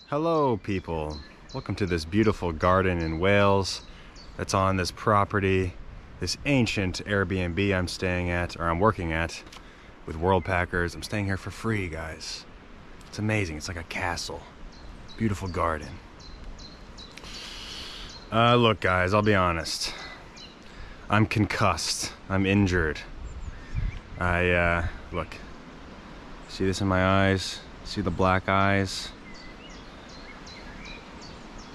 Hello people, welcome to this beautiful garden in Wales that's on this property, this ancient Airbnb I'm staying at, or I'm working at, with Worldpackers. I'm staying here for free, guys. It's amazing, it's like a castle. Beautiful garden. Look guys, I'll be honest. I'm concussed, I'm injured. Look, see this in my eyes? See the black eyes?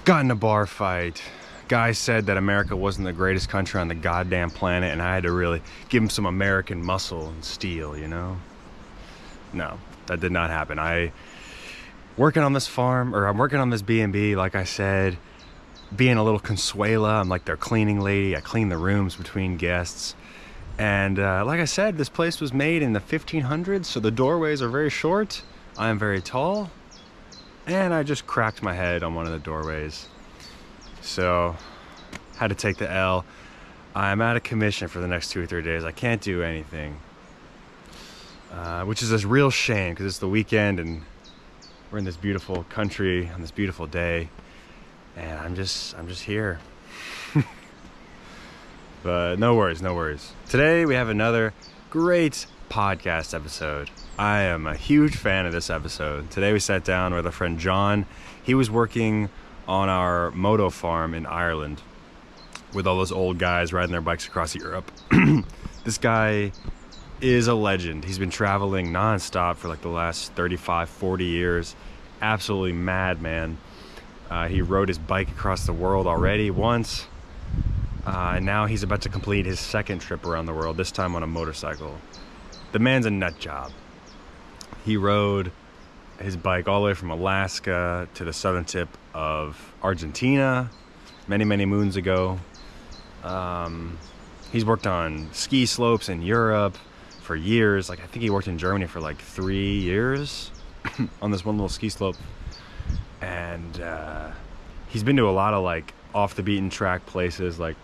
Got in a bar fight. Guy said that America wasn't the greatest country on the goddamn planet, and I had to really give him some American muscle and steel, you know? No, that did not happen. I'm working on this B&B, like I said, being a little Consuela. I'm like their cleaning lady. I clean the rooms between guests. And like I said, this place was made in the 1500s, so the doorways are very short. I am very tall. And I just cracked my head on one of the doorways. So, had to take the L. I'm out of commission for the next 2 or 3 days. I can't do anything. Which is a real shame, because it's the weekend and we're in this beautiful country on this beautiful day. And I'm just here. But no worries, no worries. Today we have another great podcast episode. I am a huge fan of this episode. Today we sat down with our friend John. He was working on our moto farm in Ireland with all those old guys riding their bikes across Europe. This guy is a legend. He's been traveling non-stop for like the last 35, 40 years. Absolutely mad, man. He rode his bike across the world already once. And now he's about to complete his second trip around the world, this time on a motorcycle. The man's a nut job. He rode his bike all the way from Alaska to the southern tip of Argentina many, many moons ago. He's worked on ski slopes in Europe for years. Like I think he worked in Germany for like 3 years on this one little ski slope. And he's been to a lot of like off the beaten track places. Like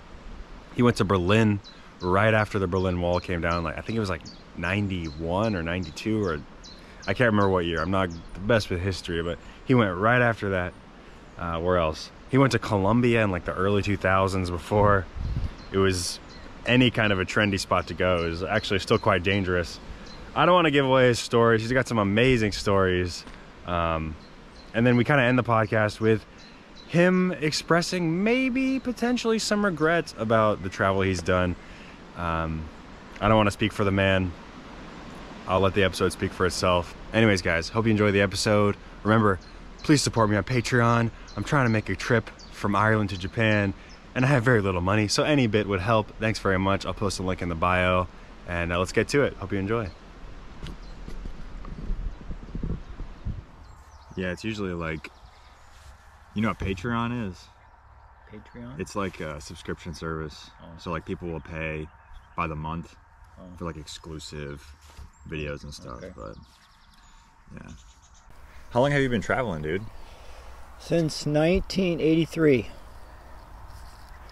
he went to Berlin right after the Berlin Wall came down. Like I think it was like 91 or 92 or I can't remember what year. I'm not the best with history, but he went right after that. Where else? He went to Colombia in like the early 2000s before it was any kind of a trendy spot to go. It was actually still quite dangerous. I don't want to give away his stories. He's got some amazing stories. And then we kind of end the podcast with him expressing maybe potentially some regret about the travel he's done. I don't want to speak for the man. I'll let the episode speak for itself. Anyways, guys, hope you enjoy the episode. Remember, please support me on Patreon. I'm trying to make a trip from Ireland to Japan, and I have very little money, so any bit would help. Thanks very much. I'll post a link in the bio, and let's get to it. Hope you enjoy. Yeah, it's usually like, you know what Patreon is? Patreon? It's like a subscription service. Oh. So like people will pay by the month for like exclusive videos and stuff. Okay. But yeah. How long have you been traveling, dude? Since 1983.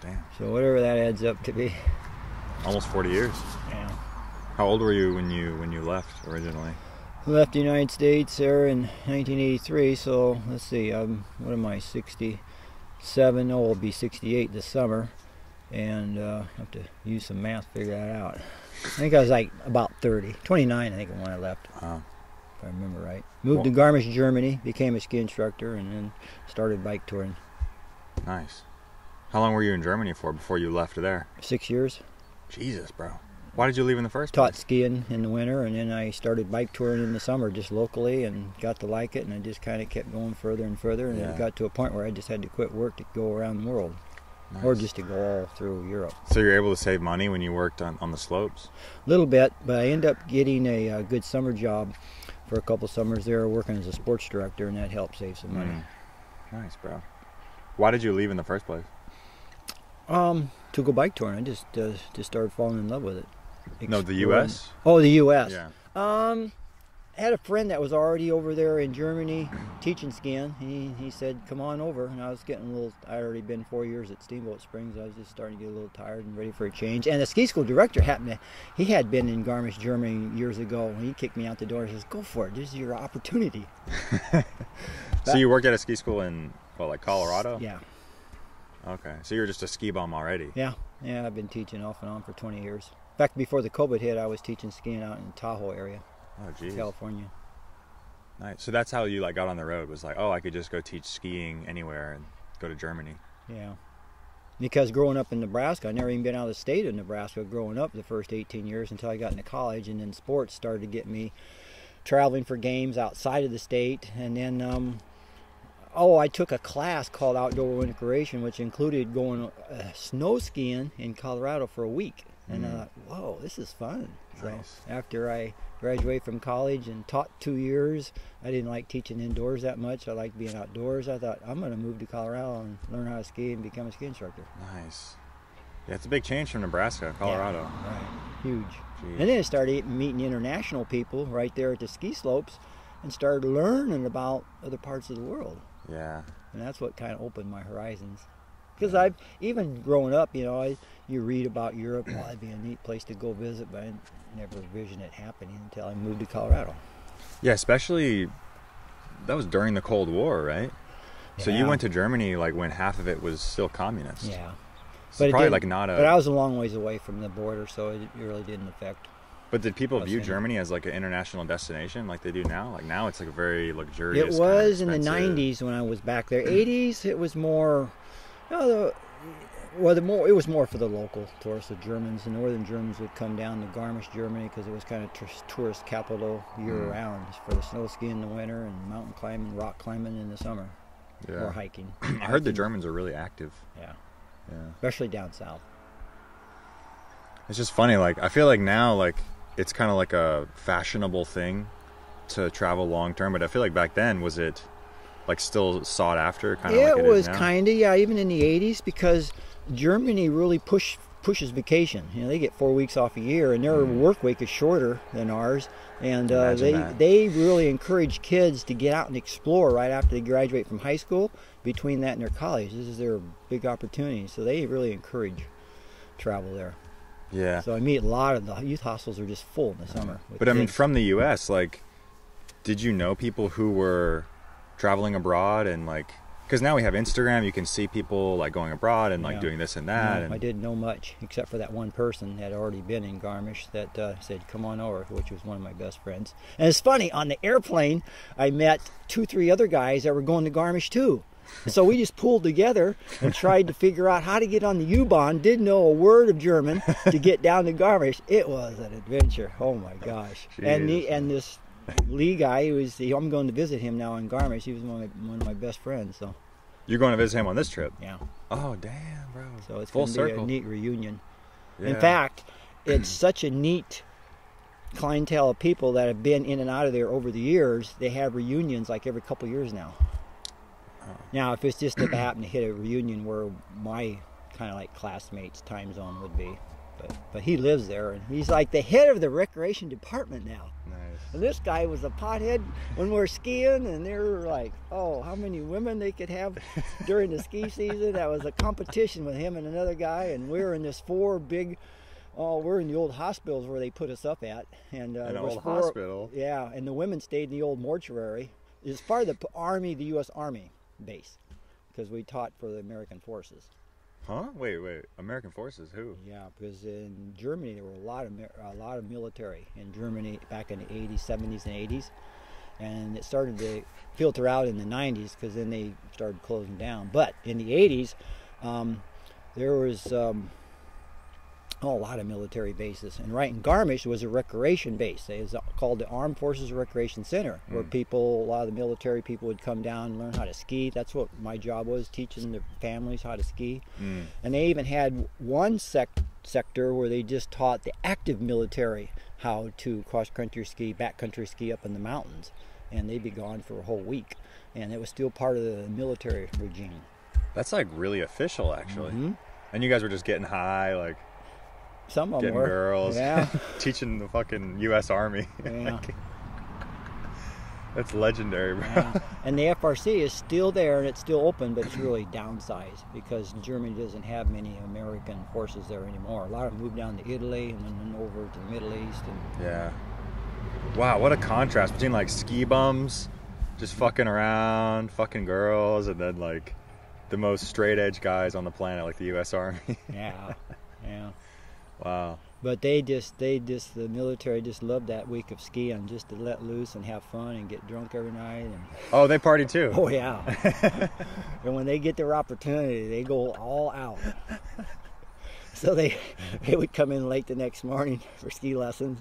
Damn. So whatever that adds up to be. Almost 40 years. Yeah. How old were you when you left originally? I left the United States there in 1983, so let's see, what am I, 67? Oh, I'll be 68 this summer. And I have to use some math to figure that out. I think I was like about 30. 29, I think, when I left. Wow. If I remember right. Moved to Garmisch, Germany, became a ski instructor, and then started bike touring. Nice. How long were you in Germany for before you left there? 6 years. Jesus, bro. Why did you leave in the first place? Taught skiing in the winter, and then I started bike touring in the summer just locally and got to like it, and I just kind of kept going further and further, and it got to a point where I just had to quit work to go around the world. Nice. Or just to go all through Europe. So you're able to save money when you worked on the slopes? A little bit, but I ended up getting a good summer job for a couple summers there working as a sports director, and that helped save some money. Nice, bro. Why did you leave in the first place? To go bike touring. I just started falling in love with it. No, the U.S.? Oh, the U.S. Yeah. I had a friend that was already over there in Germany teaching skiing. He said, come on over. And I was getting a little, I'd already been 4 years at Steamboat Springs. I was just starting to get a little tired and ready for a change. And the ski school director he had been in Garmisch, Germany years ago. And he kicked me out the door and says, go for it. This is your opportunity. So you worked at a ski school in, what, like Colorado? Yeah. Okay. So you're just a ski bum already. Yeah. Yeah, I've been teaching off and on for 20 years. In fact, before the COVID hit, I was teaching skiing out in Tahoe area, Oh, geez. California. Nice. So that's how you like got on the road, was like, oh, I could just go teach skiing anywhere and go to Germany. Yeah. Because growing up in Nebraska, I never even been out of the state of Nebraska growing up the first 18 years until I got into college, and then sports started to get me traveling for games outside of the state. And then I took a class called Outdoor Winter Recreation, which included going snow skiing in Colorado for a week. And I thought, whoa, this is fun. Nice. So after I graduated from college and taught 2 years, I didn't like teaching indoors that much. I liked being outdoors. I thought, I'm going to move to Colorado and learn how to ski and become a ski instructor. Nice. Yeah, it's a big change from Nebraska, Colorado. Yeah, right. Huge. Jeez. And then I started meeting international people right there at the ski slopes and started learning about other parts of the world. Yeah. And that's what kind of opened my horizons. Because I've, even growing up, you read about Europe, well, that'd be a neat place to go visit, but I never envisioned it happening until I moved to Colorado. Yeah, especially, that was during the Cold War, right? So you Yeah. went to Germany like when half of it was still communist. Yeah. So it probably didn't- like not a... But I was a long ways away from the border, so it really didn't affect. But did people view Listen. Germany as like an international destination like they do now? Like now it's like a very luxurious. It kind of was in the expensive- 90s when I was back there. 80s, it was more, it was more for the local tourists. The Germans, the northern Germans would come down to Garmisch, Germany, because it was kind of tourist capital year-round for the snow skiing in the winter and mountain climbing, rock climbing in the summer, or Yeah. hiking. I heard the Germans are really active. Yeah, Yeah. especially down south. It's just funny. Like I feel like now, like it's kind of like a fashionable thing to travel long term. But I feel like back then, was it like still sought after? Kind of like It it was is now? kind of, yeah, even in the 80s, because Germany really pushes vacation. They get 4 weeks off a year, and their work week is shorter than ours. And Imagine that. they really encourage kids to get out and explore right after they graduate from high school. Between that and their college, this is their big opportunity. So they really encourage travel there. Yeah. So I meet a lot of the youth hostels are just full in the summer. with But I mean, kids. from the U.S., like, did you know people who were traveling abroad and like? Because now we have Instagram, you can see people like going abroad and like Yeah. doing this and that. No, and I didn't know much except for that one person that had already been in Garmisch that said, come on over, which was one of my best friends. And it's funny, on the airplane, I met 2-3 other guys that were going to Garmisch too. And so we just pulled together and tried to figure out how to get on the U-Bahn, didn't know a word of German to get down to Garmisch. It was an adventure. Oh my gosh. Jeez. And this Lee guy, I'm going to visit him now in Garmisch. He was one of my best friends. So You're going to visit him on this trip? yeah. Oh, damn, bro. So it's full going to be circle. a neat reunion. Yeah. In fact, it's such a neat clientele of people that have been in and out of there over the years. They have reunions like every couple of years now. Now, if it's just if I happen to hit a reunion where my kind of like classmates' time zone would be, but he lives there and he's like the head of the recreation department now. Nice. And this guy was a pothead when we were skiing, and they were like, oh, how many women they could have during the ski season. That was a competition with him and another guy, and we were in this we're in the old hospitals where they put us up at. And An there was old 4 hospital? Yeah, and the women stayed in the old mortuary. It's part of the Army, the U.S. Army base, because we taught for the American forces. Huh? Wait. American forces? Who? Yeah, because in Germany there were a lot of military in Germany back in the 80s, 70s, and 80s, and it started to filter out in the 90s because then they started closing down. But in the 80s, there was a lot of military bases, and right in Garmisch was a recreation base. It was called the Armed Forces Recreation Center, where a lot of the military people would come down and learn how to ski. That's what my job was, teaching the families how to ski. And they even had one sector where they just taught the active military how to cross-country ski, backcountry ski up in the mountains, and they'd be gone for a whole week, and it was still part of the military regime. That's like really official, actually. Mm-hmm. And you guys were just getting high, like Some of them getting were. girls, Yeah. teaching the fucking U.S. Army. Yeah. That's legendary, bro. Yeah. And the FRC is still there and it's still open, but it's really downsized because Germany doesn't have many American forces there anymore. A lot of them moved down to Italy and then over to the Middle East. And Yeah. Wow, what a contrast between like ski bums just fucking around, fucking girls, and then like the most straight edge guys on the planet, like the U.S. Army. Yeah, yeah. Wow. But the military just loved that week of skiing, just to let loose and have fun and get drunk every night. And Oh, they party too. oh yeah. And when they get their opportunity, they go all out. So they would come in late the next morning for ski lessons,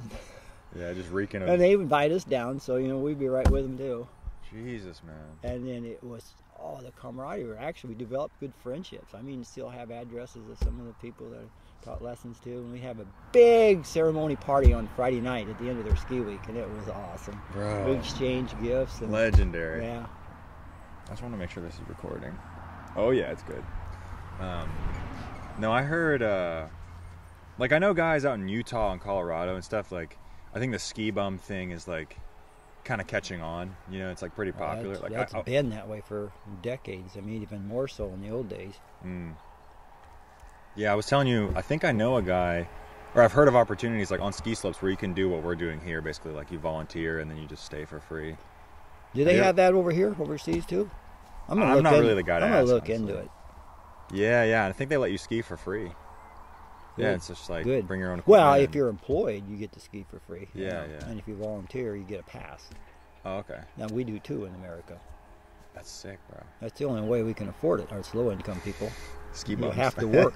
Yeah, just reeking of. and they would invite us down. So we'd be right with them too. Jesus, man. And then it was the camaraderie. Actually, we developed good friendships. I mean, still have addresses of some of the people that I taught lessons to, and we have a big ceremony party on Friday night at the end of their ski week, and it was awesome. Bro. We exchanged gifts. And, Legendary. yeah. I just want to make sure this is recording. Oh yeah, it's good. No, I heard like I know guys out in Utah and Colorado and stuff, like I think the ski bum thing is like kind of catching on. It's like pretty popular. That's been that way for decades. I mean, even more so in the old days. Yeah, I was telling you, I think I know a guy, or I've heard of opportunities like on ski slopes where you can do what we're doing here, basically like you volunteer and then you just stay for free. Do they have that over here, overseas too? I'm not really the guy to ask. I'm gonna look honestly. into it. Yeah, I think they let you ski for free. Good. Yeah, it's just like Good. bring your own equipment. Well, and- if you're employed, you get to ski for free. Yeah. And if you volunteer, you get a pass. Oh, okay. Now we do too in America. That's sick, bro. That's the only way we can afford it. Our low-income people. Ski You bums. have to work.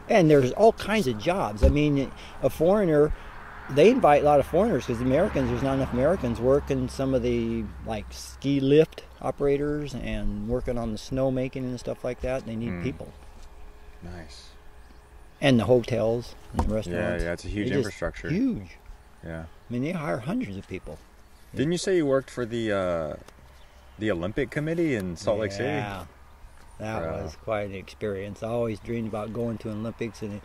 And there's all kinds of jobs. I mean, a foreigner, they invite a lot of foreigners because there's not enough Americans working some of the like ski lift operators and working on the snow making and stuff like that. They need people. Nice. And the hotels and the Yeah, restaurants. it's a huge They're just infrastructure. Huge. Yeah. I mean, they hire hundreds of people. Didn't you say you worked for the Olympic Committee in Salt Lake City? Yeah. That Wow. was quite an experience. I always dreamed about going to Olympics and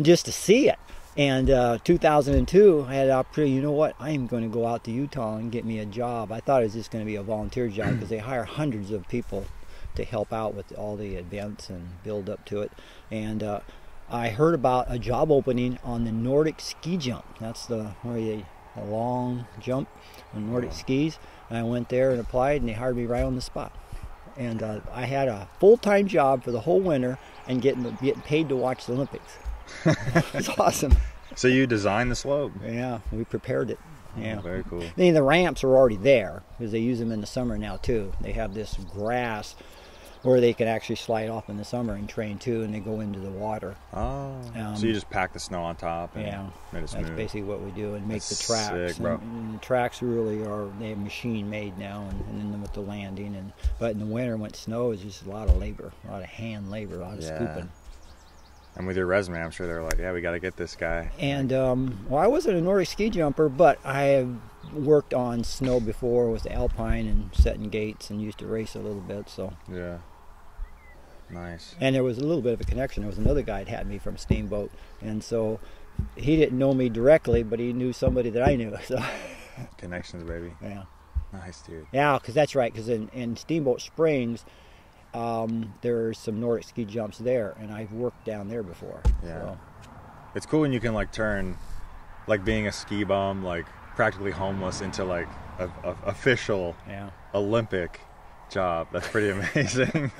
just to see it. And 2002, I had an opportunity. You know what? I am going to go out to Utah and get me a job. I thought it was just going to be a volunteer job because they hire hundreds of people to help out with all the events and build up to it. And I heard about a job opening on the Nordic ski jump. That's a long jump on Nordic skis. And I went there and applied, and they hired me right on the spot. And I had a full-time job for the whole winter and getting paid to watch the Olympics. It's awesome. So you designed the slope? Yeah, we prepared it. Yeah. Oh, very cool. I mean, the ramps are already there because they use them in the summer now too. They have this grass where they can actually slide off in the summer and train too, and they go into the water. Oh. So you just pack the snow on top and made it smooth. That's basically what we do, and make That's the tracks. sick, bro. And the tracks really they have machine made now, and then with the landing. But in the winter when it snows, it's just a lot of labor, a lot of hand labor, a lot of scooping. And with your resume, I'm sure they're like, yeah, we got to get this guy. And well, I wasn't a Nordic ski jumper, but I have worked on snow before with the Alpine and setting gates, and used to race a little bit. So Yeah. Nice. and there was a little bit of a connection. There was another guy that had me from Steamboat, and so he didn't know me directly, but he knew somebody that I knew. So Connections, baby. yeah, Nice, dude. yeah, because that's right. Because in Steamboat Springs, there's some Nordic ski jumps there, and I've worked down there before. Yeah. So. It's cool when you can like turn like being a ski bum, like practically homeless, into like a official Yeah. Olympic job. That's pretty amazing.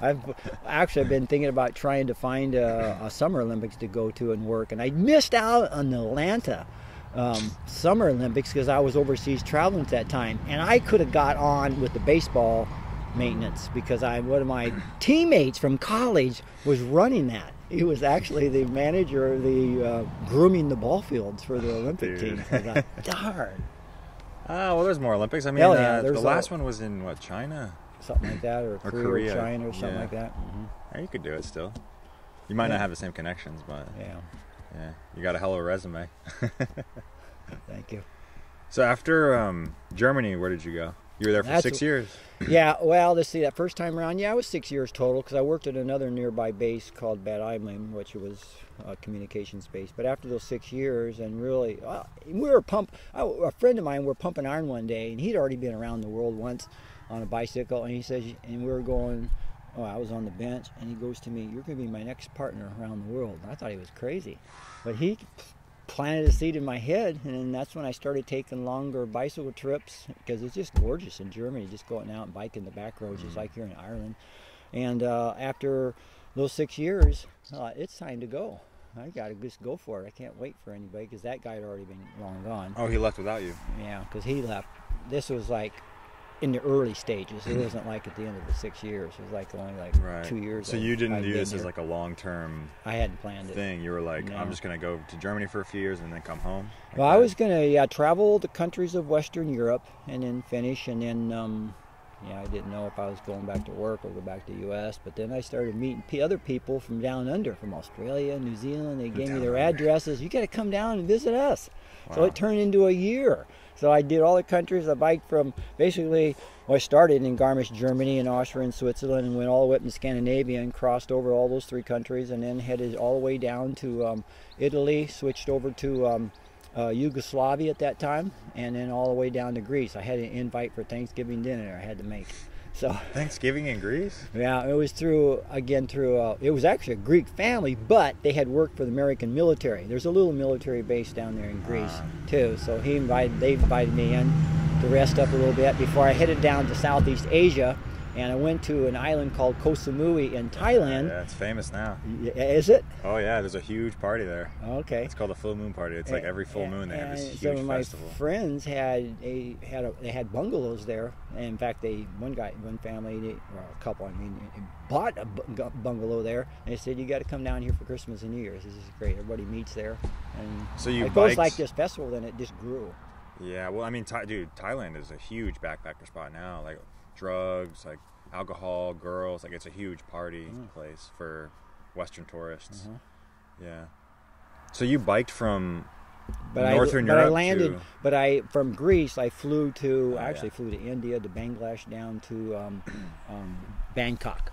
I've been thinking about trying to find a Summer Olympics to go to and work, and I missed out on the Atlanta Summer Olympics because I was overseas traveling at that time, and I could have got on with the baseball maintenance because one of my teammates from college was running that. He was actually the manager of the grooming the ball fields for the Olympic Dude. team. I thought, darn, Well, there's more Olympics. I mean, Hell yeah, the there's last a- one was in what, China? something like that, or Korea, or China, or something yeah. like that. Yeah, you could do it still. You might Yeah. not have the same connections, but Yeah, yeah, you got a hell of a resume. thank you. So after Germany, where did you go? You were there for That's- 6 years. Yeah, well, let's see, that first time around, I was 6 years total because I worked at another nearby base called Bad Aibling, which was a communications base. But after those 6 years, and really, a friend of mine, were pumping iron one day, and he'd already been around the world once on a bicycle, and he says, and we were going, I was on the bench, and he goes to me, "You're going to be my next partner around the world." And I thought he was crazy. But he planted a seed in my head, and then that's when I started taking longer bicycle trips, because it's just gorgeous in Germany, just going out and biking the back roads, just like here in Ireland. And after those 6 years, it's time to go. I got to just go for it. I can't wait for anybody, because that guy had already been long gone. Oh, he left without you. Yeah, because he left. This was like in the early stages. It wasn't like at the end of the 6 years. It was like only like Right. 2 years. So you didn't I'd do been this as here. like a long-term I hadn't planned it. thing. You were like, No. I'm just gonna go to Germany for a few years and then come home. Like Well, I that? was gonna travel the countries of Western Europe and then finish, and then I didn't know if I was going back to work or go back to the U.S. But then I started meeting other people from down under, from Australia, New Zealand. They gave me Down their under. addresses. You got to come down and visit us. So Wow. it turned into a year. So I did all the countries. I biked from basically. Well, I started in Garmisch, Germany, and Austria, and Switzerland, and went all the way up to Scandinavia and crossed over all those 3 countries, and then headed all the way down to Italy. Switched over to Yugoslavia at that time, and then all the way down to Greece. I had an invite for Thanksgiving dinner I had to make. So Thanksgiving in Greece? yeah, it was it was actually a Greek family, but they had worked for the American military. There's a little military base down there in Greece too. So they invited me in to rest up a little bit before I headed down to Southeast Asia, and I went to an island called Koh Samui in Thailand. Yeah, it's famous now. Is it? Oh yeah, there's a huge party there. Okay. It's called the full moon party. It's like every full moon they have this huge some of my festival. friends they had bungalows there. And in fact, one family, or a couple, bought a bungalow there. And they said, you got to come down here for Christmas and New Year's. This is great. Everybody meets there. And So you it goes biked- like this festival, then it just grew. Yeah, well, I mean, dude, Thailand is a huge backpacker spot now. Like drugs, like alcohol, girls. Like it's a huge party place for Western tourists. Yeah. So you biked from Northern I Europe landed, to... but from Greece, I flew to, I yeah. actually flew to India, to Bangladesh, down to Bangkok.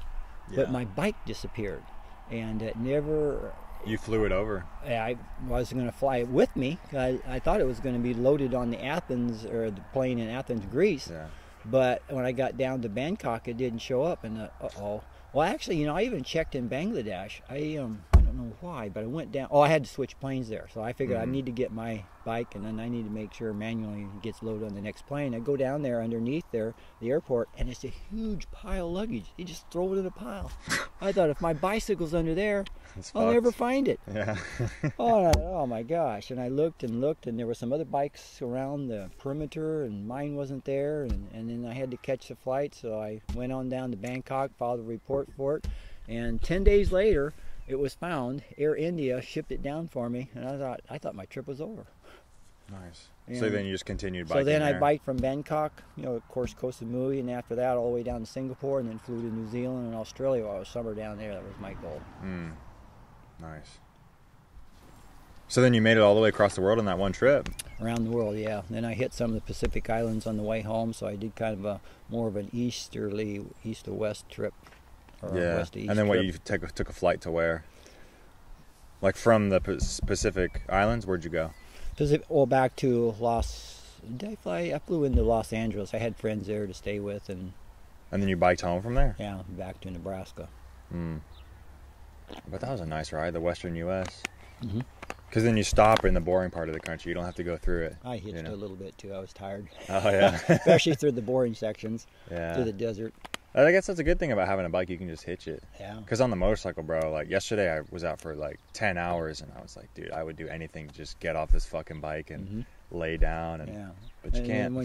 Yeah. But my bike disappeared, and it never. You flew it over. I was going to fly it with me. I thought it was going to be loaded on the Athens, or the plane in Athens, Greece. Yeah. But when I got down to Bangkok, it didn't show up. And uh-oh. Well, actually, I even checked in Bangladesh. I don't know why, but I went down. Oh, I had to switch planes there, so I figured I need to get my bike, and then I need to make sure manually it gets loaded on the next plane. I go down there underneath there, the airport, and it's a huge pile of luggage. You just throw it in a pile. I thought if my bicycle's under there, It's I'll fucked. never find it. Yeah. Oh my gosh. And I looked, and there were some other bikes around the perimeter, and mine wasn't there. And then I had to catch the flight, so I went on down to Bangkok, filed a report for it. And 10 days later, it was found. Air India shipped it down for me, and I thought my trip was over. Nice. And So then you just continued biking So then I there. biked from Bangkok, of course, Koh Samui, and after that all the way down to Singapore, and then flew to New Zealand and Australia while I was summer down there. That was my goal. Nice. So then you made it all the way across the world on that one trip. Around the world, yeah. Then I hit some of the Pacific Islands on the way home, so I did kind of more of an east to west trip. Or Yeah. west to east And then what, trip. you took a flight to where? Like from the Pacific Islands, where'd you go? Back to did I fly? I flew into Los Angeles. I had friends there to stay with, and And then you biked home from there? yeah, back to Nebraska. But that was a nice ride, the Western U.S. Mhm. Because then you stop in the boring part of the country. You don't have to go through it. I hitched you know? a little bit too. I was tired, Oh, yeah. especially through the boring sections, Yeah. through the desert. I guess that's a good thing about having a bike. You can just hitch it. Yeah. Because on the motorcycle, bro, like yesterday I was out for like 10 hours and I was like, dude, I would do anything to just get off this fucking bike and lay down. And Yeah. But you And can't.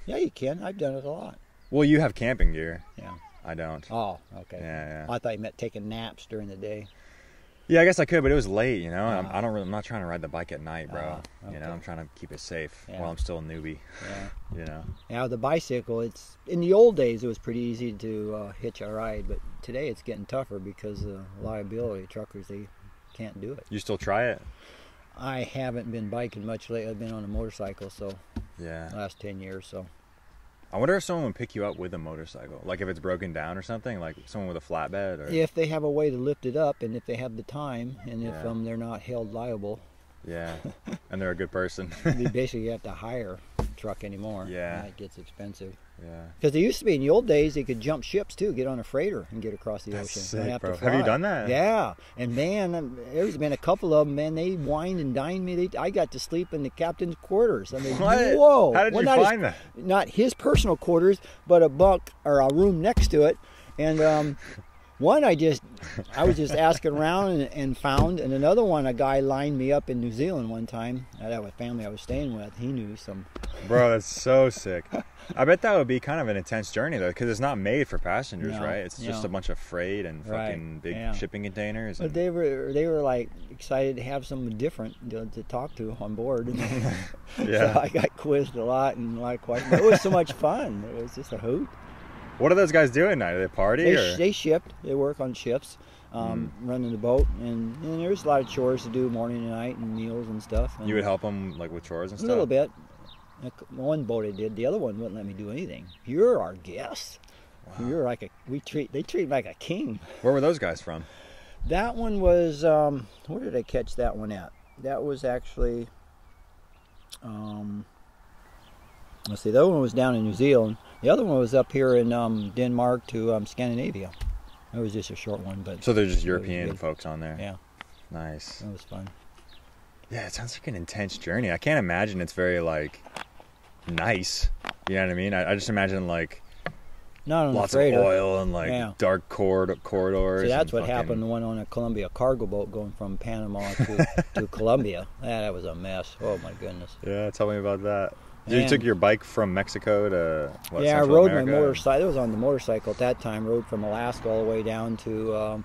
then you can. I've done it a lot. Well, you have camping gear. Yeah. I don't. Oh, okay. Yeah, yeah. I thought you meant taking naps during the day. Yeah, I guess I could, but it was late, you know. And Uh-huh. I'm not trying to ride the bike at night, bro. Uh-huh. You know, Okay. I'm trying to keep it safe Yeah. while I'm still a newbie. Yeah. You know. Now the bicycle, it's in the old days it was pretty easy to hitch a ride, but today it's getting tougher because of liability. Truckers, they can't do it. You still try it? I haven't been biking much lately. I've been on a motorcycle, so Yeah. last 10 years. So I wonder if someone would pick you up with a motorcycle, like if it's broken down or something, like someone with a flatbed or. if they have a way to lift it up, and if they have the time, and if Yeah. they're not held liable, Yeah. And they're a good person. you basically have to hire a truck anymore. Yeah. And it gets expensive. Yeah. Because they used to be in the old days, they could jump ships too, get on a freighter and get across the That's ocean. sick, Don't have to bro. fly. Have you done that? Yeah. And man, there's been a couple of them, man, they wined and dined me. I got to sleep in the captain's quarters. I mean, What? whoa. How did you not find that? Not his personal quarters, but a bunk or a room next to it. And one I was just asking around and found, and another one a guy lined me up in New Zealand one time. That was family I was staying with. He knew some. Bro, that's so sick. I bet that would be kind of an intense journey though, because it's not made for passengers, No, right? It's just a bunch of freight and fucking Right, big yeah. shipping containers. But And... they were like excited to have someone different to talk to on board. Yeah. So I got quizzed a lot and a lot of questions. It was so much fun. It was just a hoot. What are those guys doing at night? Do they party or? They shipped. They work on ships, running the boat, and there's a lot of chores to do morning and night and meals and stuff. And You would help them like with chores and a stuff. little bit. One boat I did. The other one wouldn't let me do anything. You're our guest. Wow. You're like they treat me like a king. Where were those guys from? That one was where did I catch that one at? That was actually let's see, the other one was down in New Zealand. The other one was up here in Denmark to Scandinavia. That was just a short one, but So they're just it was European good. folks on there. Yeah, Nice. that was fun. Yeah, it sounds like an intense journey. I can't imagine it's very like nice. You know what I mean? I just imagine like Not on lots the of freighter. oil and like Yeah. dark corridors. See, that's and what fucking- happened when on a Columbia cargo boat going from Panama to Colombia. That was a mess. Oh my goodness. Yeah, tell me about that. You And- took your bike from Mexico to what? Yeah, I Central rode America? my motorcycle. I was on the motorcycle at that time. Rode from Alaska all the way down to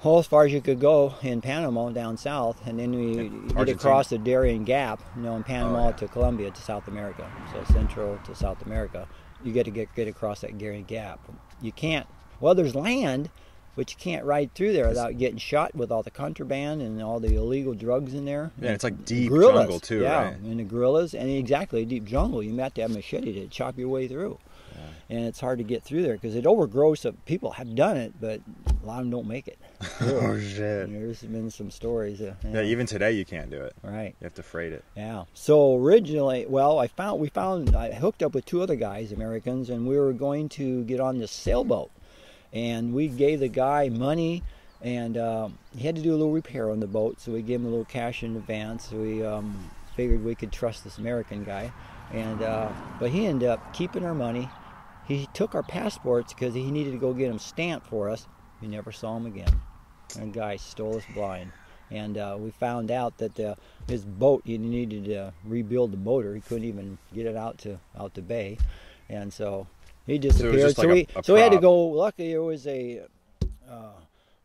as far as you could go in Panama down south, and then we did Argentina. across the Darien Gap, in Panama Oh, yeah. to Colombia to South America. So Central to South America, you get to get across that Darien Gap. You can't. Well, there's land, but you can't ride through there without getting shot with all the contraband and all the illegal drugs in there. Yeah, it's like deep Guerrillas, jungle too, yeah, right? and the guerrillas, and exactly deep jungle. You have to have a machete to chop your way through, and it's hard to get through there because it overgrows. So people have done it, but a lot of them don't make it. Oh shit. There's been some stories. Yeah, even today you can't do it. right. You have to freight it. Yeah. So originally, well, I hooked up with two other guys, Americans, and we were going to get on this sailboat, and we gave the guy money, and he had to do a little repair on the boat, so we gave him a little cash in advance. We figured we could trust this American guy, and but he ended up keeping our money. He took our passports because he needed to go get them stamped for us. We never saw him again. And the guy stole us blind. And we found out that his boat, he needed to rebuild the motor. He couldn't even get it out to bay, and so he disappeared. just like a so we had to prop. go. Luckily, there was a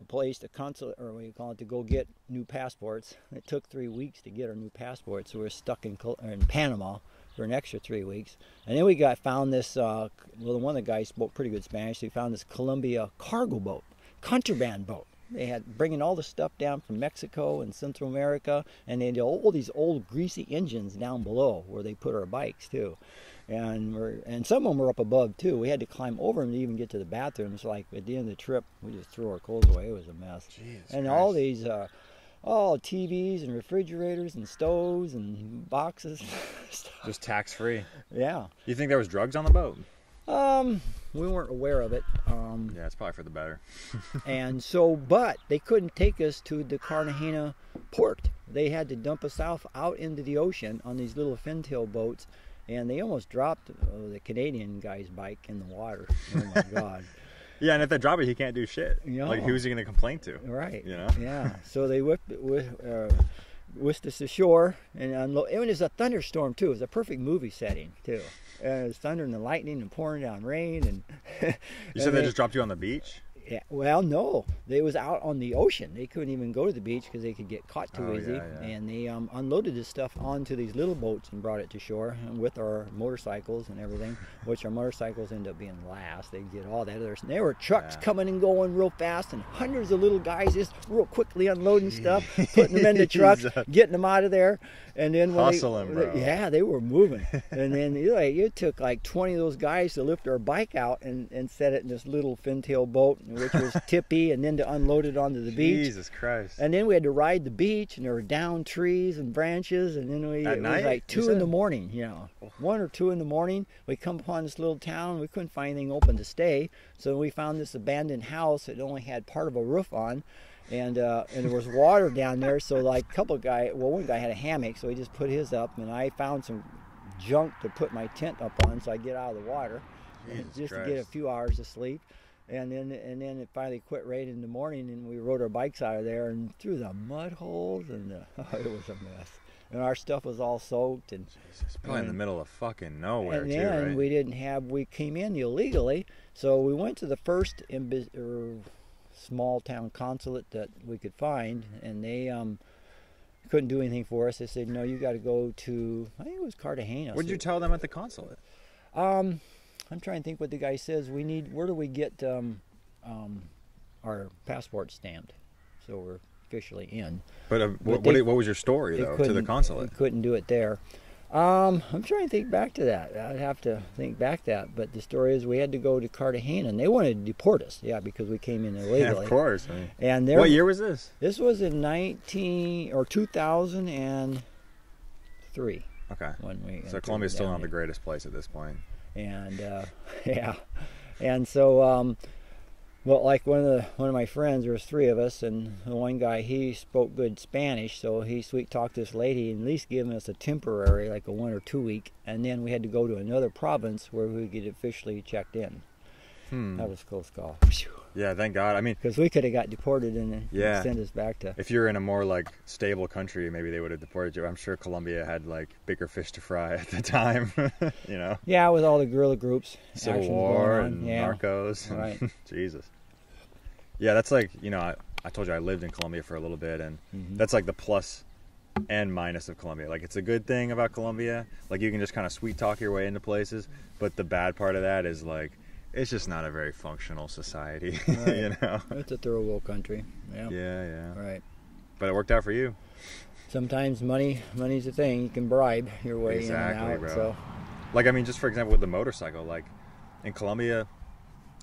place, a consulate, or what do you call it, to go get new passports. It took 3 weeks to get our new passports, so we were stuck in Panama for an extra 3 weeks. And then we found this. Well, one of the guys spoke pretty good Spanish. So we found this Columbia cargo boat, contraband boat. They had bringing all the stuff down from Mexico and Central America, and they had all these old greasy engines down below where they put our bikes too, and some of them were up above too. We had to climb over them to even get to the bathrooms. Like at the end of the trip, we just threw our clothes away. It was a mess. Jesus and Christ. all these, all TVs and refrigerators and stoves and boxes. stuff. Just tax free. Yeah. You think there was drugs on the boat? We weren't aware of it. Yeah, it's probably for the better. And so, but they couldn't take us to the Cartagena port. They had to dump us out into the ocean on these little fintail boats, and they almost dropped the Canadian guy's bike in the water. Oh my God. Yeah, and if they drop it, he can't do shit. No. Like, who's he going to complain to? Right. You know? Yeah. So they whisked us ashore and unloaded. It was a thunderstorm too. It was a perfect movie setting too. It was thunder and the lightning and pouring down rain and. You said they just dropped you on the beach? Yeah, well, no, they was out on the ocean. They couldn't even go to the beach because they could get caught too Oh, easy. yeah, yeah. And they unloaded this stuff onto these little boats and brought it to shore with our motorcycles and everything. Which our motorcycles end up being last. They get all that other. There were trucks Yeah. coming coming and going real fast, and hundreds of little guys just real quickly unloading stuff, putting them in the trucks, Jesus. getting them out of there, and then when Hustling, bro. yeah, they were moving. And then it took like 20 of those guys to lift our bike out and set it in this little fintail boat. And which was tippy, and then to unload it onto the beach. Jesus Christ. And then we had to ride the beach, and there were down trees and branches, and then it At night, was like you 2 in the said? morning, 1 or 2 in the morning. We come upon this little town. We couldn't find anything open to stay, so we found this abandoned house that only had part of a roof on, and there was water down there. So like one guy had a hammock, so he just put his up, and I found some junk to put my tent up on, so I get out of the water, just to get a few hours of sleep. And then it finally quit raining in the morning, and we rode our bikes out of there and through the mud holes, and it was a mess. And our stuff was all soaked. And Jesus, probably in the middle of fucking nowhere, and too, then right? we came in illegally, so we went to the first small town consulate that we could find, and they couldn't do anything for us. They said, no, you got to go to, I think it was Cartagena. What did you tell them at the consulate? I'm trying to think what the guy says. Where do we get our passport stamped? So we're officially in. But what was your story, though, to the consulate? We couldn't do it there. I'm trying to think back to that. I'd have to think back that. But the story is we had to go to Cartagena, and they wanted to deport us, because we came in illegally. Yeah, of course. I mean, and what year was this? This was in 2003. Okay. So Columbia's Colombia's still not the greatest place at this point. And and so like one of my friends, there was 3 of us, and the one guy, he spoke good Spanish, so he sweet talked this lady and at least giving us a temporary, like a 1 or 2 week, and then we had to go to another province where we could get officially checked in. That was a close call. Yeah, thank God. I mean, because we could have got deported and sent us back to. If you're in a more like stable country, maybe they would have deported you. I'm sure Colombia had like bigger fish to fry at the time. Yeah, with all the guerrilla groups, Civil War and narcos. Right. Jesus. Yeah, that's like I told you I lived in Colombia for a little bit, and that's like the plus and minus of Colombia. Like, it's a good thing about Colombia, like you can just kind of sweet talk your way into places, but the bad part of that is like it's just not a very functional society. Right. It's a third world country. Yeah. Right. But it worked out for you. Sometimes money's a thing. You can bribe your way in and out. Bro. So, like, I mean, just for example with the motorcycle, like in Colombia,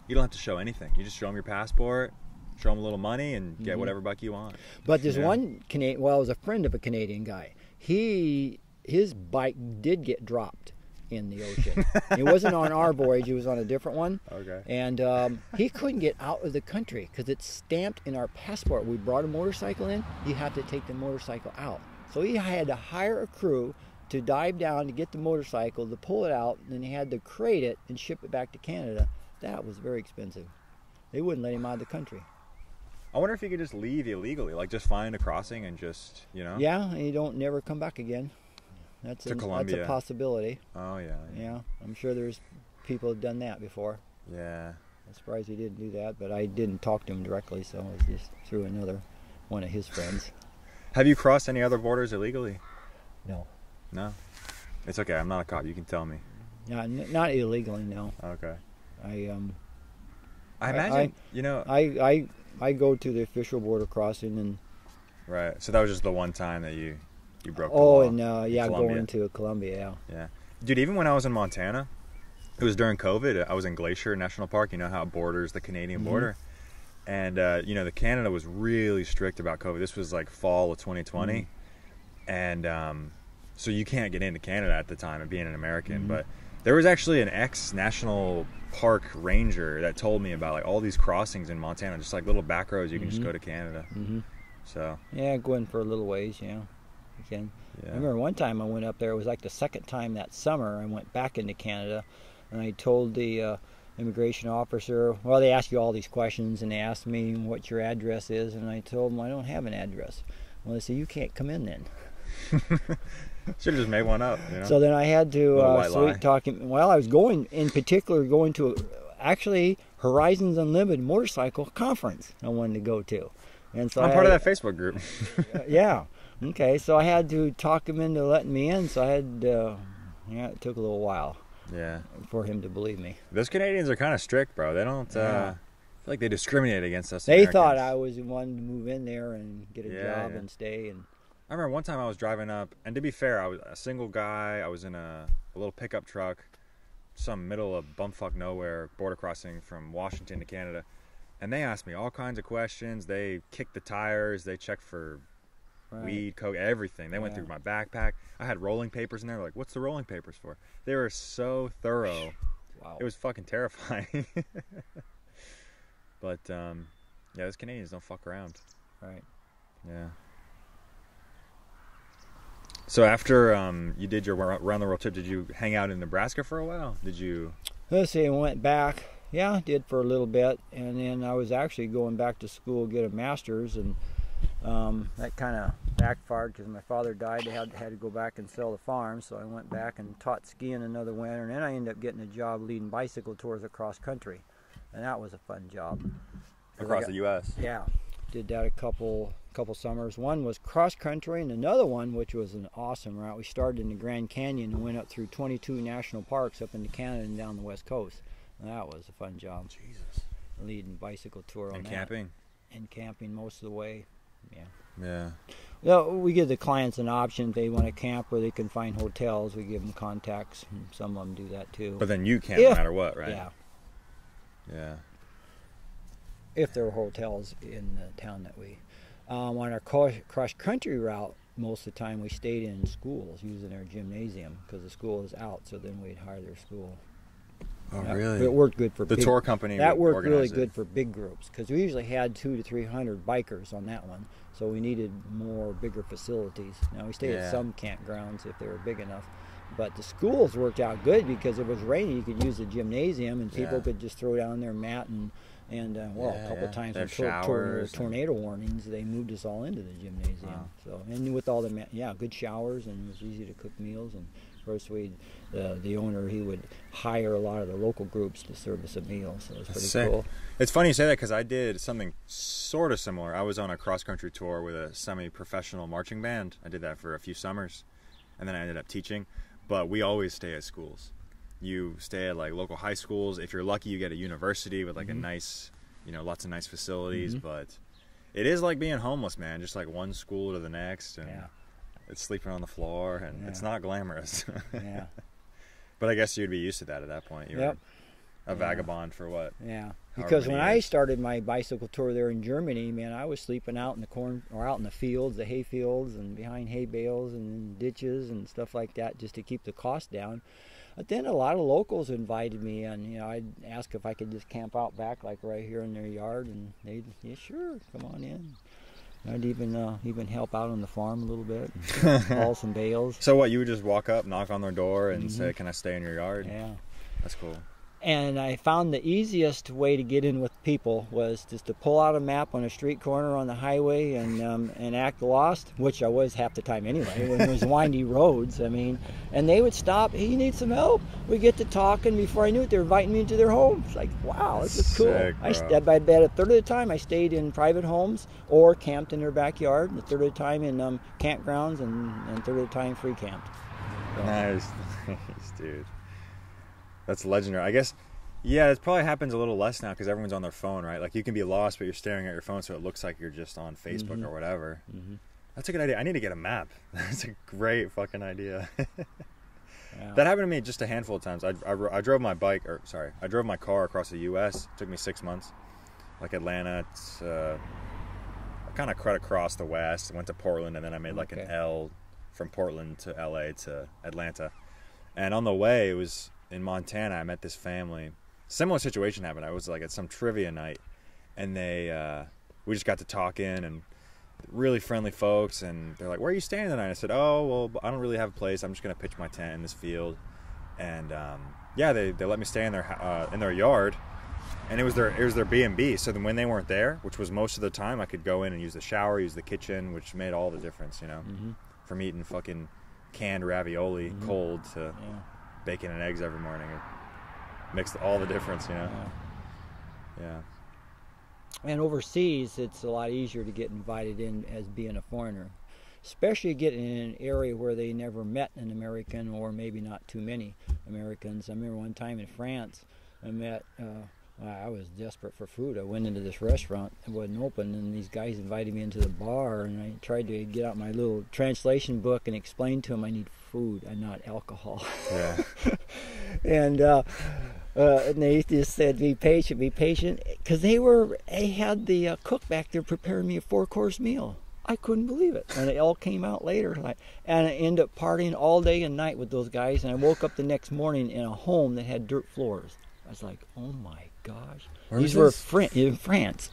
you don't have to show anything. You just show them your passport, show them a little money, and get whatever bike you want. But there's one Canadian. Well, it was a friend of a Canadian guy. His bike did get dropped in the ocean. It wasn't on our voyage, it was on a different one. Okay. And he couldn't get out of the country because it's stamped in our passport. We brought a motorcycle in, you have to take the motorcycle out. So he had to hire a crew to dive down to get the motorcycle, to pull it out, and then he had to crate it and ship it back to Canada. That was very expensive. They wouldn't let him out of the country. I wonder if you could just leave illegally, like just find a crossing and just, Yeah, and you don't never come back again. That's a possibility. Oh, yeah. Yeah, I'm sure there's people who've done that before. Yeah. I'm surprised he didn't do that, but I didn't talk to him directly, so it was just through another one of his friends. Have you crossed any other borders illegally? No. No? It's okay, I'm not a cop, you can tell me. Not illegally, no. Okay. I imagine, I go to the official border crossing and... Right, so that was just the one time that you broke the law. And going to Colombia, Yeah. Dude, even when I was in Montana, it was during COVID, I was in Glacier National Park, you know how it borders the Canadian border. And, the Canada was really strict about COVID. This was like fall of 2020. And so you can't get into Canada at the time of being an American. But there was actually an ex-national park ranger that told me about like all these crossings in Montana, just like little back roads you can just go to Canada. So yeah, going for a little ways, you can. I remember one time I went up there. It was like the second time that summer I went back into Canada, and I told the immigration officer, well, they ask you all these questions, and they asked me what your address is, and I told them I don't have an address. Well, they said, you can't come in then. Should have just made one up, So then I had to sweet talk him. Well, I was going to actually Horizons Unlimited motorcycle conference I wanted to go to. And so I'm part of that Facebook group. Yeah. Okay, so I had to talk him into letting me in, so I had, it took a little while. Yeah. For him to believe me. Those Canadians are kind of strict, bro. They don't, I feel like they discriminate against us They Americans. thought I was the one to move in there and get a job and stay. And I remember one time I was driving up, and to be fair, I was a single guy. I was in a little pickup truck, some middle of bumfuck nowhere border crossing from Washington to Canada. and they asked me all kinds of questions. They kicked the tires. They checked for weed, coke, everything. They went through my backpack. I had rolling papers in there. Like, what's the rolling papers for? They were so thorough. Wow. It was fucking terrifying. But yeah, those Canadians don't fuck around. Right. Yeah. So after you did your around the world trip, did you hang out in Nebraska for a while? Did you? Let's see, I went back. Yeah, I did for a little bit, and then I was actually going back to school to get a master's, and that kind of backfired because my father died. I had to go back and sell the farm, so I went back and taught skiing another winter, and then I ended up getting a job leading bicycle tours across country, and that was a fun job. Across the U.S.? Yeah, did that a couple summers. One was cross country, and another one, which was an awesome route. We started in the Grand Canyon and went up through 22 national parks up into Canada and down the West Coast. And that was a fun job. Jesus. Leading bicycle tour on and that. Camping? And camping most of the way. Yeah. Yeah. Well, we give the clients an option. If they want to camp where they can find hotels, we give them contacts. And some of them do that too. But then you camp no matter what, right? Yeah. Yeah. If there are hotels in the town that we... on our cross-country route, most of the time we stayed in schools using their gymnasium because the school is out, so then we'd hire their school. Oh, really? It worked good for the tour company. That worked really good for big groups because we usually had 200 to 300 bikers on that one, so we needed more bigger facilities. Now we stayed at some campgrounds if they were big enough, but the schools worked out good because if it was raining, you could use the gymnasium and people could just throw down their mat and a couple times with tornado warnings, they moved us all into the gymnasium. Wow. So, and with all the good showers, and it was easy to cook meals. And of course, the owner, he would hire a lot of the local groups to serve us a meal. So it was pretty cool. It's funny you say that because I did something sort of similar. I was on a cross country tour with a semi-professional marching band. I did that for a few summers, and then I ended up teaching. But we always stay at schools. You stay at like local high schools. If you're lucky, you get a university with like a nice, lots of nice facilities. But it is like being homeless, man. Just like one school to the next, and it's sleeping on the floor, and it's not glamorous. Yeah. But I guess you'd be used to that at that point. You were a vagabond for what? Yeah. Because when I started my bicycle tour there in Germany, man, I was sleeping out in the corn or out in the fields, the hay fields, and behind hay bales and ditches and stuff like that, just to keep the cost down. But then a lot of locals invited me, and I'd ask if I could just camp out back, like right here in their yard, and they'd, sure, come on in. I'd even help out on the farm a little bit, haul some bales. So what? You would just walk up, knock on their door, and say, "Can I stay in your yard?" Yeah, that's cool. And I found the easiest way to get in with people was just to pull out a map on a street corner on the highway and act lost, which I was half the time anyway, when it was windy roads. I mean, and they would stop. Hey, you need some help? We get to talking. Before I knew it, they were inviting me into their home. It's like, wow, this is cool. I bet a third of the time I stayed in private homes or camped in their backyard. A third of the time in campgrounds, and a third of the time free camped. So. Nice, dude. That's legendary. I guess, it probably happens a little less now because everyone's on their phone, right? Like you can be lost, but you're staring at your phone, so it looks like you're just on Facebook or whatever. That's a good idea. I need to get a map. That's a great fucking idea. That happened to me just a handful of times. I drove my I drove my car across the U.S. It took me 6 months. Like Atlanta, I kind of cut across the west, went to Portland, and then I made like an L from Portland to L.A. to Atlanta. And on the way, it was... in Montana, I met this family. Similar situation happened. I was like at some trivia night, and we just got to talking, and really friendly folks. And they're like, "Where are you staying tonight?" I said, "Oh, well, I don't really have a place. I'm just gonna pitch my tent in this field." And they let me stay in their yard, and it was their B&B. So then when they weren't there, which was most of the time, I could go in and use the shower, use the kitchen, which made all the difference, from eating fucking canned ravioli cold to bacon and eggs every morning. It makes all the difference, Yeah. And overseas, it's a lot easier to get invited in as being a foreigner, especially getting in an area where they never met an American, or maybe not too many Americans. I remember one time in France, I met. I was desperate for food. I went into this restaurant. It wasn't open, and these guys invited me into the bar, and I tried to get out my little translation book and explain to them I need food and not alcohol. Yeah. And And they just said, be patient, because they had the cook back there preparing me a 4-course meal. I couldn't believe it, and it all came out later. And I ended up partying all day and night with those guys, and I woke up the next morning in a home that had dirt floors. I was like, oh my gosh. These were in France,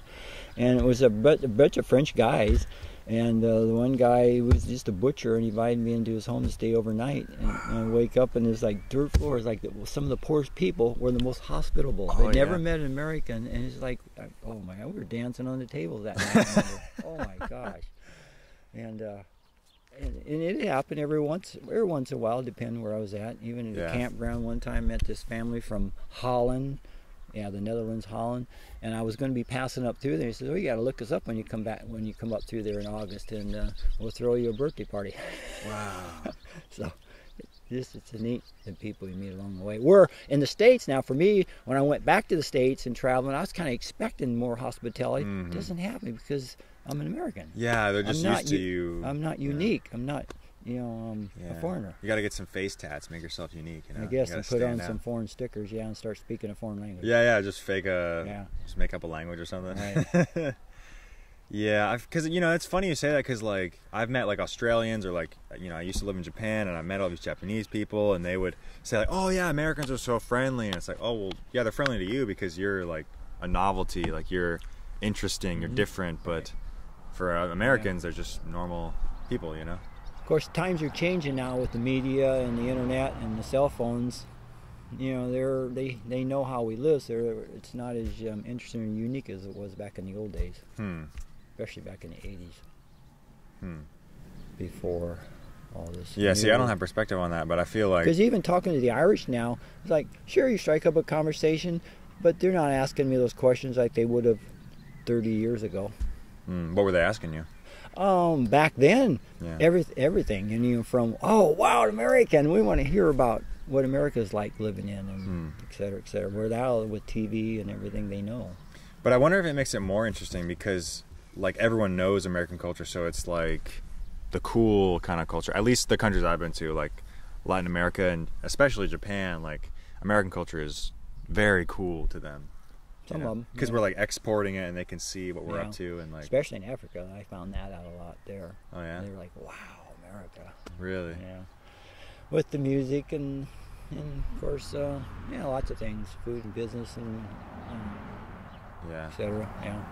and it was a bunch of French guys. And the one guy was just a butcher, and he invited me into his home to stay overnight. And I wake up, and there's like dirt floors. Like some of the poorest people were the most hospitable. Oh, They never met an American, and it's like, oh my God, we were dancing on the tables that night. Oh my gosh! And it happened every once in a while, depending where I was at. Even at the campground one time, met this family from Holland. Yeah, the Netherlands, Holland, and I was going to be passing up through there. He said, "Oh, you got to look us up when you come up through there in August, and we'll throw you a birthday party." Wow. So, it's neat the people you meet along the way. We're in the States now. For me, when I went back to the States and traveling, I was kind of expecting more hospitality. Mm-hmm. It doesn't happen because I'm an American. Yeah, they're just used to you. I'm not unique. I'm not. I'm a foreigner. You got to get some face tats, make yourself unique. You know? I guess, and put on some foreign stickers, and start speaking a foreign language. Yeah, just just make up a language or something. Right. Yeah, because it's funny you say that, because like I've met like Australians, or like I used to live in Japan, and I met all these Japanese people, and they would say like, oh yeah, Americans are so friendly, and it's like, oh well, yeah, they're friendly to you because you're like a novelty, like you're interesting, you're different, but for Americans, they're just normal people, Of course, times are changing now with the media and the internet and the cell phones. They know how we live, so it's not as interesting and unique as it was back in the old days. Especially back in the 80s. Before all this. Yeah, see, I don't have perspective on that, but I feel like... Because even talking to the Irish now, it's like, sure, you strike up a conversation, but they're not asking me those questions like they would have 30 years ago. What were they asking you? Back then, everything, and from, oh wow, American, we want to hear about what America's like living in, and et cetera, et cetera. Where now with TV and everything they know. But I wonder if it makes it more interesting because like everyone knows American culture, so it's like the cool kind of culture. At least the countries I've been to, like Latin America and especially Japan, like American culture is very cool to them. Some of them, because we're like exporting it, and they can see what we're up to, and like especially in Africa, I found that out a lot there. Oh yeah, they're like, wow, America. Really? Yeah. With the music and of course, lots of things, food and business and etc. Yeah.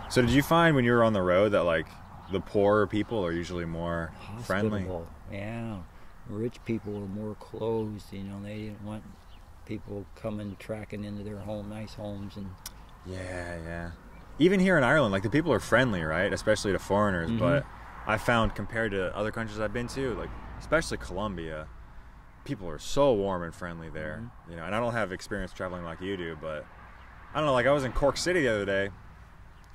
So did you find when you were on the road that like the poorer people are usually more friendly? Yeah. Rich people are more closed. They didn't want people coming tracking into their nice homes, and even here in Ireland, like the people are friendly, right, especially to foreigners. But I found compared to other countries I've been to, like especially Colombia, people are so warm and friendly there. And I don't have experience traveling like you do, but I don't know, like I was in Cork City the other day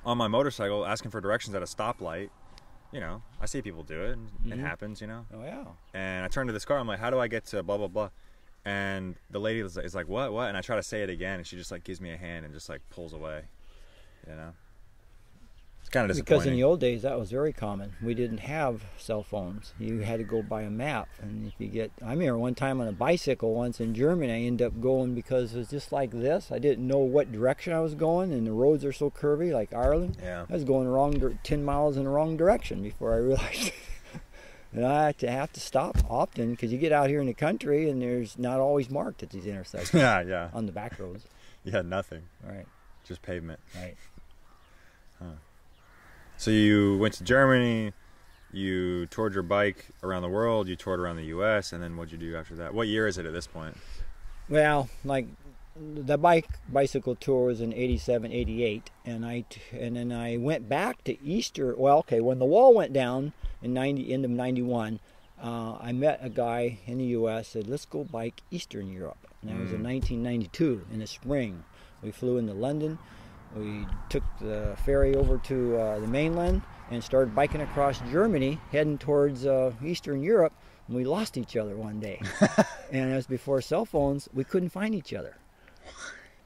on my motorcycle asking for directions at a stoplight. I see people do it, and it happens. Oh yeah. And I turn to this car, I'm like, how do I get to blah blah blah? And the lady is like, what? And I try to say it again, and she just like gives me a hand and just like pulls away. It's kind of disappointing. Because in the old days, that was very common. We didn't have cell phones. You had to go by a map. And I remember one time on a bicycle once in Germany, I ended up going because it was just like this. I didn't know what direction I was going, and the roads are so curvy, like Ireland. Yeah. I was going 10 miles in the wrong direction before I realized. And I have to stop often because you get out here in the country and there's not always marked at these intersections. Yeah. On the back roads. Yeah, nothing. Right. Just pavement. Right. So you went to Germany, you toured your bike around the world, you toured around the U.S., and then what'd you do after that? What year is it at this point? Well, like the bicycle tour was in 87, 88, and then I went back to Easter. Well, okay, when the wall went down in end of 91, I met a guy in the U.S. said, let's go bike Eastern Europe. And that was in 1992 in the spring. We flew into London. We took the ferry over to the mainland and started biking across Germany, heading towards Eastern Europe. And we lost each other one day. And as before cell phones, we couldn't find each other.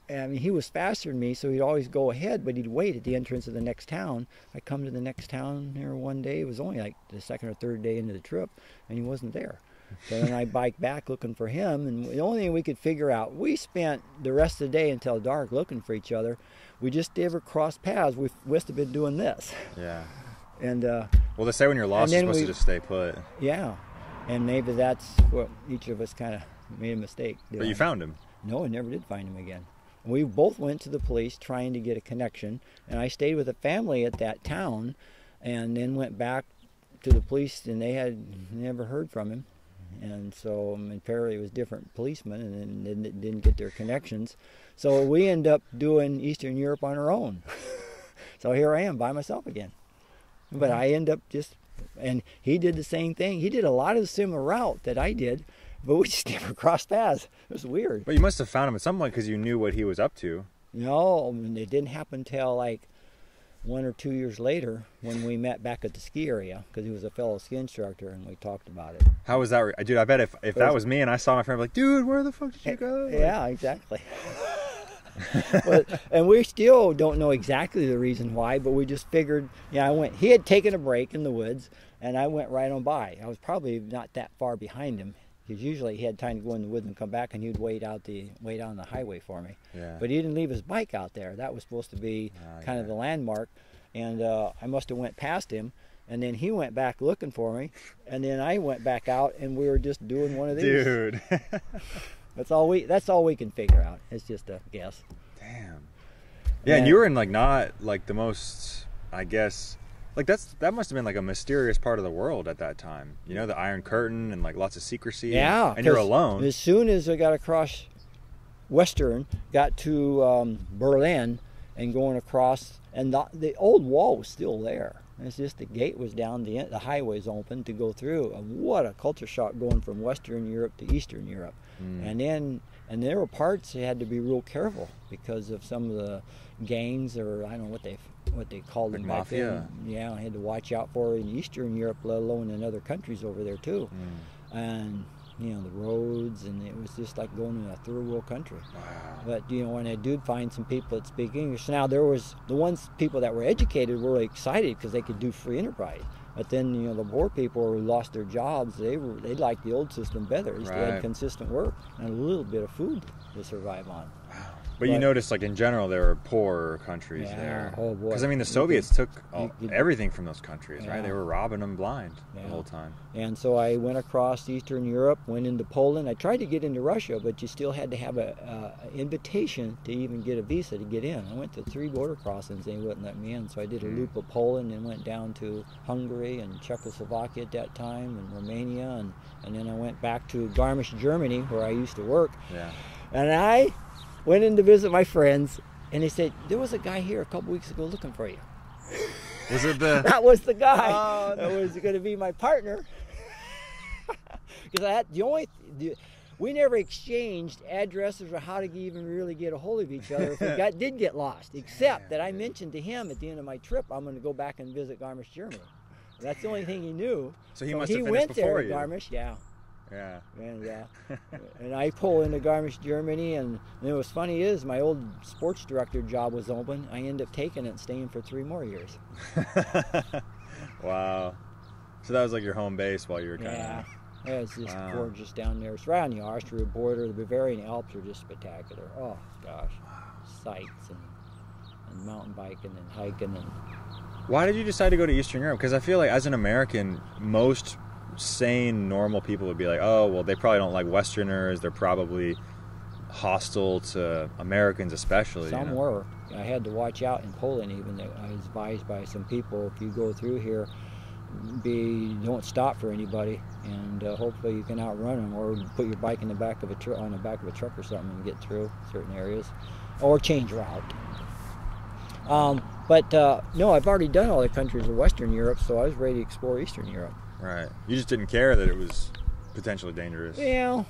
And I mean, he was faster than me, so he'd always go ahead, but he'd wait at the entrance of the next town. I come to the next town there one day. It was only like the second or third day into the trip, and he wasn't there. So then I biked back looking for him, and the only thing we could figure out, we spent the rest of the day until dark looking for each other. We just never crossed paths. We must have been doing this. Yeah. And well, they say when you're lost, you're supposed to just stay put. Yeah, and maybe that's what each of us kind of made a mistake doing. But you found him. No, I never did find him again. We both went to the police trying to get a connection, and I stayed with a family at that town, and then went back to the police, and they had never heard from him. And so apparently it was different policemen, and then didn't get their connections. So we end up doing Eastern Europe on our own. So here I am by myself again. But I end up just, and he did the same thing. He did a lot of the similar route that I did, but we just never crossed paths. It was weird. But you must have found him at some point because you knew what he was up to. No, it didn't happen till like 1 or 2 years later when we met back at the ski area, because he was a fellow ski instructor, and we talked about it. How was that? Dude, I bet if that was me and I saw my friend, I'd be like, dude, where the fuck did you go? Yeah, exactly. And we still don't know exactly the reason why, but we just figured, he had taken a break in the woods, and I went right on by. I was probably not that far behind him, because usually he had time to go in the woods and come back, and he'd wait on the highway for me. Yeah. But he didn't leave his bike out there. That was supposed to be kind of the landmark, and I must have went past him, and then he went back looking for me, and then I went back out, and we were just doing one of these. Dude. That's all we can figure out. It's just a guess. Damn. Yeah, and you were in like not like the most, I guess, like that must have been like a mysterious part of the world at that time. You know, the Iron Curtain and like lots of secrecy. Yeah. And you're alone. As soon as I got across Western, got to Berlin, and going across, and the old wall was still there. It's just the gate was down, the highway's open to go through. And what a culture shock going from Western Europe to Eastern Europe. And there were parts you had to be real careful because of some of the gangs, or I don't know what they called them back mafia. then. Yeah, I had to watch out for in Eastern Europe, let alone in other countries over there too. And the roads, and it was just like going in a third world country. Wow. But when I did find some people that speak English, now there was the people that were educated were really excited because they could do free enterprise. But then the poor people who lost their jobs, they liked the old system better. They had consistent work and a little bit of food to survive on. Wow. But you noticed, like in general, there were poorer countries there. Oh boy. Because I mean, the Soviets took everything from those countries, right? They were robbing them blind the whole time. And so I went across Eastern Europe, went into Poland. I tried to get into Russia, but you still had to have an invitation to even get a visa to get in. I went to 3 border crossings, they wouldn't let me in. So I did a loop of Poland and went down to Hungary and Czechoslovakia at that time, and Romania, and then I went back to Garmisch, Germany, where I used to work. Yeah. And I went in to visit my friends, and they said, there was a guy here a couple weeks ago looking for you. Was it the... That was the guy that was going to be my partner. Because we never exchanged addresses or how to even really get a hold of each other if we did get lost, except that I mentioned to him at the end of my trip, I'm going to go back and visit Garmisch, Germany. That's the only thing he knew. So he must have finished before there you. Garmisch, yeah. Yeah. And I pull into Garmisch, Germany, and what was funny is my old sports director job was open. I ended up taking it and staying for 3 more years. Wow. So that was like your home base while you were kind of... Yeah. It's just gorgeous down there. It's right on the Austria border. The Bavarian Alps are just spectacular. Oh, gosh. Sights and mountain biking and hiking. Why did you decide to go to Eastern Europe? Because I feel like as an American, most sane, normal people would be like, oh, well, they probably don't like Westerners. They're probably hostile to Americans especially. Some were. I had to watch out in Poland even. I was advised by some people, if you go through here, don't stop for anybody, and hopefully you can outrun them, or put your bike in the back of a truck or something and get through certain areas, or change route. No, I've already done all the countries of Western Europe, so I was ready to explore Eastern Europe. Right. You just didn't care that it was potentially dangerous. Yeah.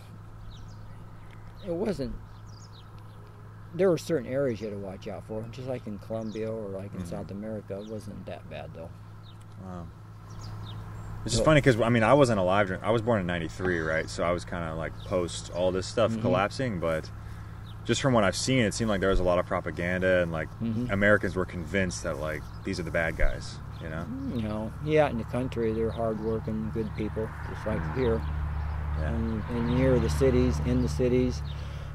It wasn't. There were certain areas you had to watch out for, just like in Colombia or like in South America. It wasn't that bad though. Wow. It's just funny because I mean I wasn't alive. I was born in '93, right? So I was kind of like post all this stuff collapsing. But just from what I've seen, it seemed like there was a lot of propaganda, and like Americans were convinced that like these are the bad guys. You know, yeah, in the country they're hardworking, good people, just like here. Yeah. and near the cities, in the cities.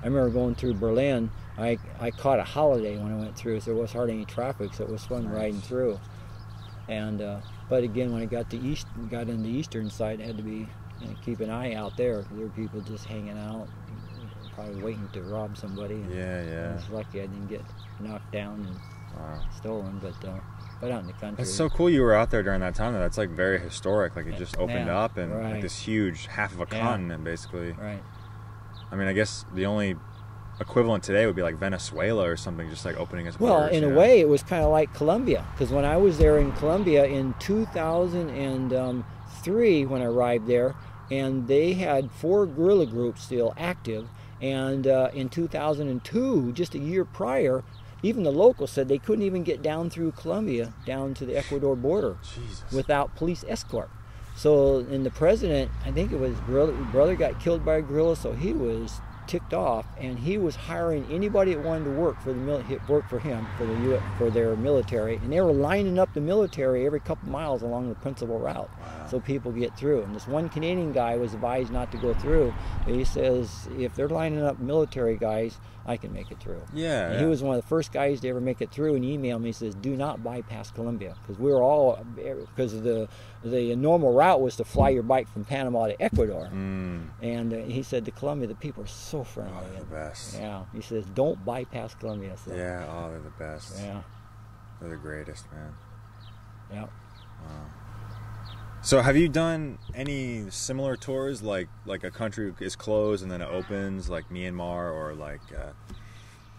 I remember going through Berlin. I caught a holiday when I went through, so there was hardly any traffic, so it was fun riding through. And but again, when I got in the eastern side, I had to be keep an eye out there. There were people just hanging out, probably waiting to rob somebody. And Yeah. I was lucky I didn't get knocked down and stolen, but out in the country. It's so cool you were out there during that time. That's like very historic. Like it just opened up and like this huge half of a continent, basically. Right. I mean, I guess the only equivalent today would be like Venezuela or something, just like opening its Well, borders. in a way, it was kind of like Colombia, because when I was there in Colombia in 2003, when I arrived there, and they had 4 guerrilla groups still active, and in 2002, just a year prior, even the locals said they couldn't even get down through Colombia, down to the Ecuador border, without police escort. So, and the president, I think it was brother got killed by a guerrilla, so he was ticked off, and he was hiring anybody that wanted to work for for their military, and they were lining up the military every couple miles along the principal route, so people get through. And this one Canadian guy was advised not to go through, but he says, if they're lining up military guys, I can make it through. Yeah. He was one of the first guys to ever make it through, and he emailed me, he says, do not bypass Colombia, because we were all, because the normal route was to fly your bike from Panama to Ecuador. And he said to Colombia, the people are so friendly. Oh, they're the best. Yeah, he says, don't bypass Colombia. So, Yeah, oh, they're the best. Yeah. They're the greatest, man. Yeah. Wow. So have you done any similar tours, like a country is closed and then it opens, like Myanmar, or like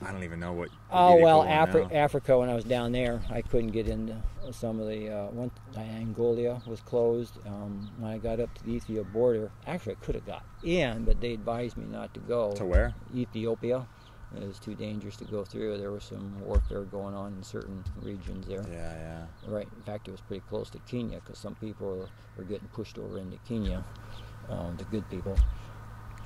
I don't even know what. Oh well, Africa. When I was down there, I couldn't get into some of the. Angola was closed. When I got up to the Ethiopia border, actually I could have got in, but they advised me not to go. To where? Ethiopia. It was too dangerous to go through. There was some warfare going on in certain regions there. Yeah. Right. In fact, it was pretty close to Kenya, because some people were getting pushed over into Kenya, the good people.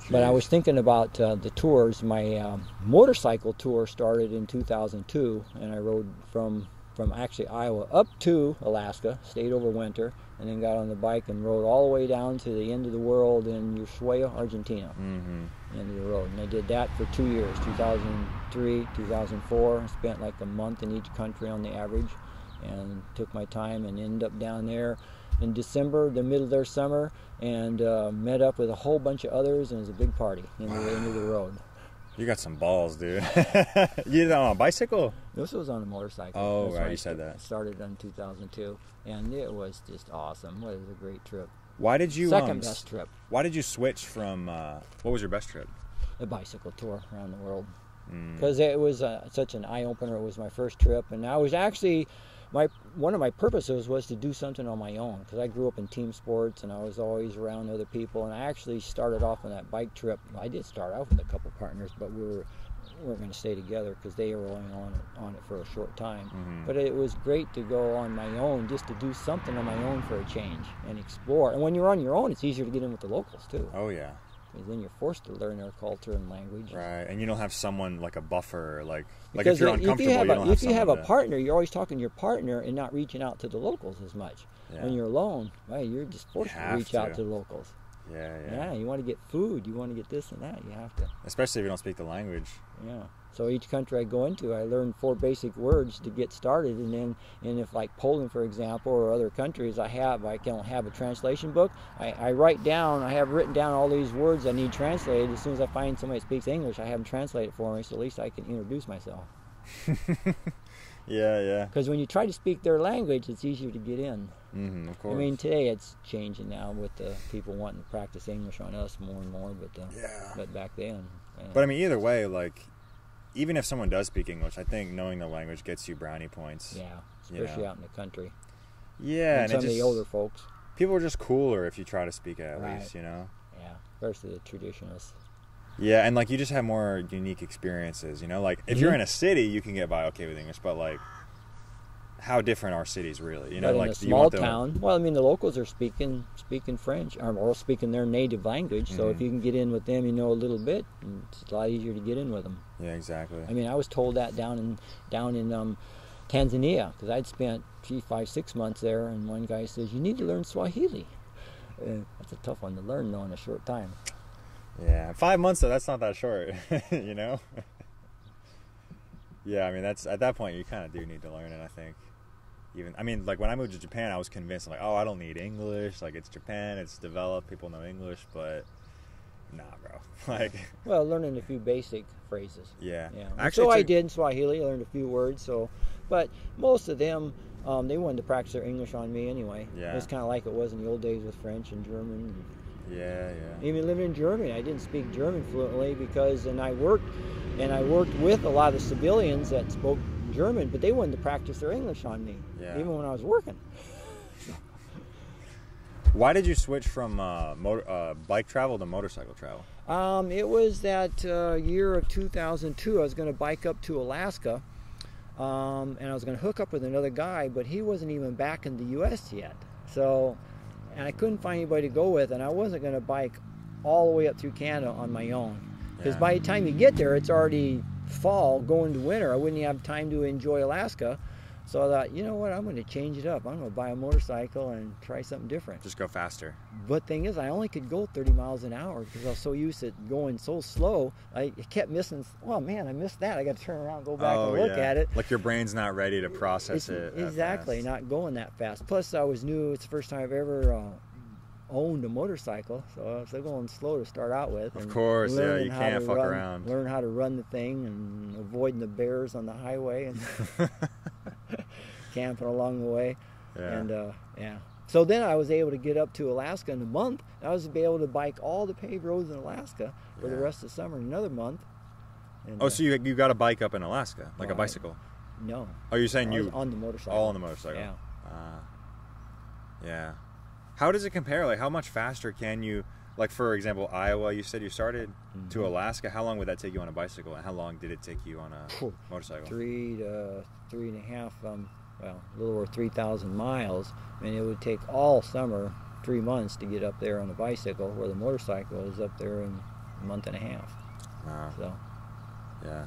Jeez. But I was thinking about the tours. My motorcycle tour started in 2002, and I rode from actually Iowa up to Alaska, stayed over winter, and then got on the bike and rode all the way down to the end of the world in Ushuaia, Argentina. End of the road. And I did that for 2 years, 2003, 2004. I spent like a month in each country on the average, and took my time and ended up down there in December, the middle of their summer, and met up with a whole bunch of others, and it was a big party in the end of the road. You got some balls, dude. You did that on a bicycle? This was on a motorcycle. Oh, right, you said that. Started in 2002, and it was just awesome. It was a great trip. Why did you second best trip? Why did you switch from? What was your best trip? A bicycle tour around the world, because it was such an eye opener. It was my first trip, and I was actually one of my purposes was to do something on my own, because I grew up in team sports and I was always around other people. And I actually started off on that bike trip. I did start out with a couple partners, but we weren't going to stay together because they were only on it for a short time. But it was great to go on my own, just to do something on my own for a change and explore. And when you're on your own, it's easier to get in with the locals too. Oh yeah. Because then you're forced to learn their culture and language. Right, and you don't have someone like a buffer, like because if you're uncomfortable, if you have a partner, you're always talking to your partner and not reaching out to the locals as much. Yeah. When you're alone, right, you're just forced to reach out to the locals. Yeah, you want to get food, you want to get this and that, you have to. Especially if you don't speak the language. Yeah. So each country I go into, I learn 4 basic words to get started, and if like Poland, for example, or other countries, I don't have a translation book. I have written down all these words I need translated. As soon as I find somebody that speaks English, I have them translate it for me, so at least I can introduce myself. Yeah. Because when you try to speak their language, it's easier to get in. Of course. I mean, today it's changing now with the people wanting to practice English on us more and more, but back then. But I mean, either way, like, even if someone does speak English, I think knowing the language gets you brownie points. Yeah, especially out in the country. Yeah, and some of the older folks. People are just cooler if you try to speak it at least, you know? Yeah, especially the traditionalists. Yeah, and like you just have more unique experiences, you know? Like if you're in a city, you can get by okay with English, but like how different are cities really? You know, but like in a small town, well, I mean, the locals are speaking French or speaking their native language. So if you can get in with them, you know a little bit, it's a lot easier to get in with them. Yeah, exactly. I mean, I was told that down in Tanzania, because I'd spent 5-6 months there, and one guy says, "You need to learn Swahili." That's a tough one to learn though in a short time. Yeah, 5 months though, that's not that short, you know? Yeah, I mean, that's at that point you kind of do need to learn it, I think. Even, I mean, like when I moved to Japan, I was convinced, like, oh, I don't need English. Like, it's Japan, it's developed, people know English, but nah, bro. Like, Well, learning a few basic phrases. yeah. Yeah. Actually, So I did in Swahili, learned a few words. So, but most of them, they wanted to practice their English on me anyway. Yeah. It was kind of like it was in the old days with French and German. Yeah. Even living in Germany, I didn't speak German fluently because, and I worked with a lot of civilians that spoke German, but they wanted to practice their English on me, Yeah. even when I was working. Why did you switch from bike travel to motorcycle travel? It was that year of 2002. I was going to bike up to Alaska, and I was going to hook up with another guy, but he wasn't even back in the U.S. yet. So, and I couldn't find anybody to go with, and I wasn't going to bike all the way up through Canada on my own. Because Yeah. by the time you get there, it's already fall, going to winter. I wouldn't have time to enjoy Alaska. So I thought, you know what, I'm going to change it up. I'm going to buy a motorcycle and try something different. Just go faster. But thing is, I only could go 30 miles an hour because I was so used to going so slow. I kept missing. Oh man, I missed that. I got to turn around, and go back and look at it. Like your brain's not ready to process it. that Exactly, fast. not going that fast. Plus, I was new. It's the first time I've ever owned a motorcycle, so I was going slow to start out with. Of and course, yeah, learning you how can't to fuck run- around. Learn how to run the thing and avoiding the bears on the highway and camping along the way. Yeah. And yeah. So then I was able to get up to Alaska in a month. I was able to bike all the paved roads in Alaska for the Yeah. rest of the summer in another month. And, Oh, so you got a bike up in Alaska, like a Well, bicycle? no. Oh, you're saying I was you on the motorcycle. all on the motorcycle? Yeah. Yeah. How does it compare? Like, how much faster can you? Like, for example, Iowa. You said you started to Alaska. How long would that take you on a bicycle, and how long did it take you on a Phew. motorcycle? 3 to 3.5, well, a little over 3,000 miles. I mean, it would take all summer, 3 months to get up there on a bicycle, where the motorcycle is up there in a month and a half. Wow. So Yeah.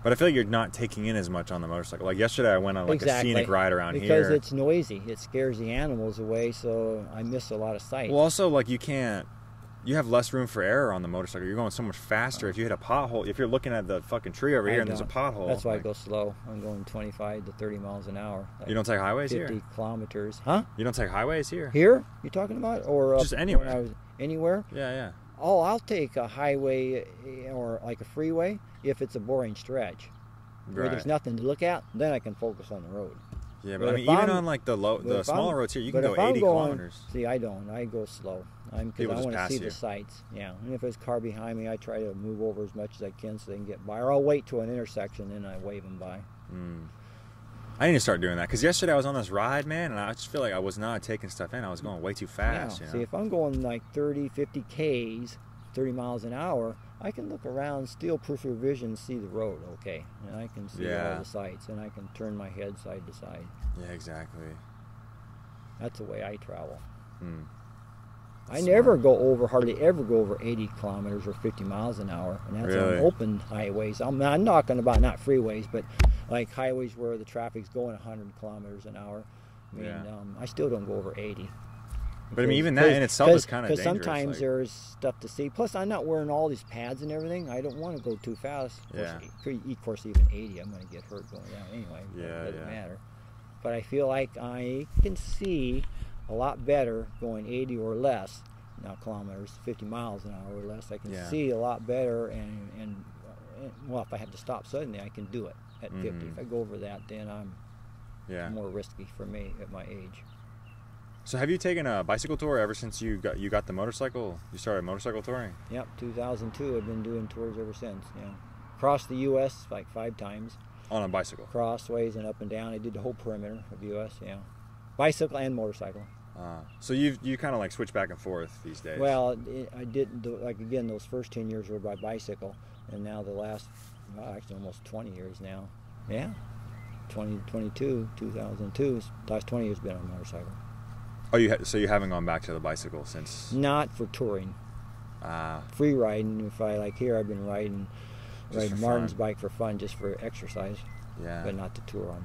But I feel like you're not taking in as much on the motorcycle. Like yesterday, I went on like exactly. a scenic ride around because here. it's noisy. It scares the animals away, so I miss a lot of sights. Well, also, like, you have less room for error on the motorcycle. You're going so much faster. If you hit a pothole, if you're looking at the fucking tree over here and there's a pothole. That's why like, I go slow. I'm going 25 to 30 miles an hour. Like You don't take highways 50 here? kilometers. Huh? You don't take highways here? Here? You talking about? Or Just when anywhere. I was, anywhere? Yeah. Oh, I'll take a highway or like a freeway if it's a boring stretch. Where Right. there's nothing to look at, then I can focus on the road. Yeah, But but I if mean, even I'm- on like the if smaller I'm- roads here, you can but go if I'm 80 going- kilometers. See, I don't. I go slow. Because People I just want to pass see you. the sights. Yeah. And if there's a car behind me, I try to move over as much as I can so they can get by. Or I'll wait to an intersection and I wave them by. I need to start doing that because yesterday I was on this ride, man, and I just feel like I was not taking stuff in. I was going way too fast. Yeah. You See, know? if I'm going like 30, 50 Ks, 30 miles an hour, I can look around, still peripheral vision, see the road okay. And I can see Yeah. all the sights and I can turn my head side to side. Yeah, exactly. That's the way I travel. Hmm. I Smart. never go over, hardly ever go over 80 kilometers or 50 miles an hour, and that's Really? on open highways. I'm not talking about not freeways, but like highways where the traffic's going 100 kilometers an hour. I mean, Yeah. I still don't go over 80. But I mean, even that in itself is kind of dangerous. Because sometimes like- there's stuff to see. Plus, I'm not wearing all these pads and everything. I don't want to go too fast. Of course, even 80, I'm going to get hurt going down anyway. Yeah, It doesn't yeah. matter. But I feel like I can see a lot better going 80 or less. Now kilometers, 50 miles an hour or less. I can Yeah. see a lot better, and well, if I have to stop suddenly, I can do it at 50. Mhm. If I go over that, then I'm Yeah. more risky for me at my age. So have you taken a bicycle tour ever since you got the motorcycle? You started motorcycle touring? Yep, 2002. I've been doing tours ever since. Yeah, across the U.S. like 5 times, On a bicycle? crossways and up and down. I did the whole perimeter of the U.S. Yeah, bicycle and motorcycle. So you kind of like switch back and forth these days? Well, I did like again those first 10 years were by bicycle, and now the last actually almost 20 years now. Yeah, 2022, 2002. Last 20 years been on a motorcycle. Oh, so you haven't gone back to the bicycle since? Not for touring. Free riding. If I like here, I've been riding Just for Martin's fun. bike for fun, just for exercise, Yeah. but not to tour on.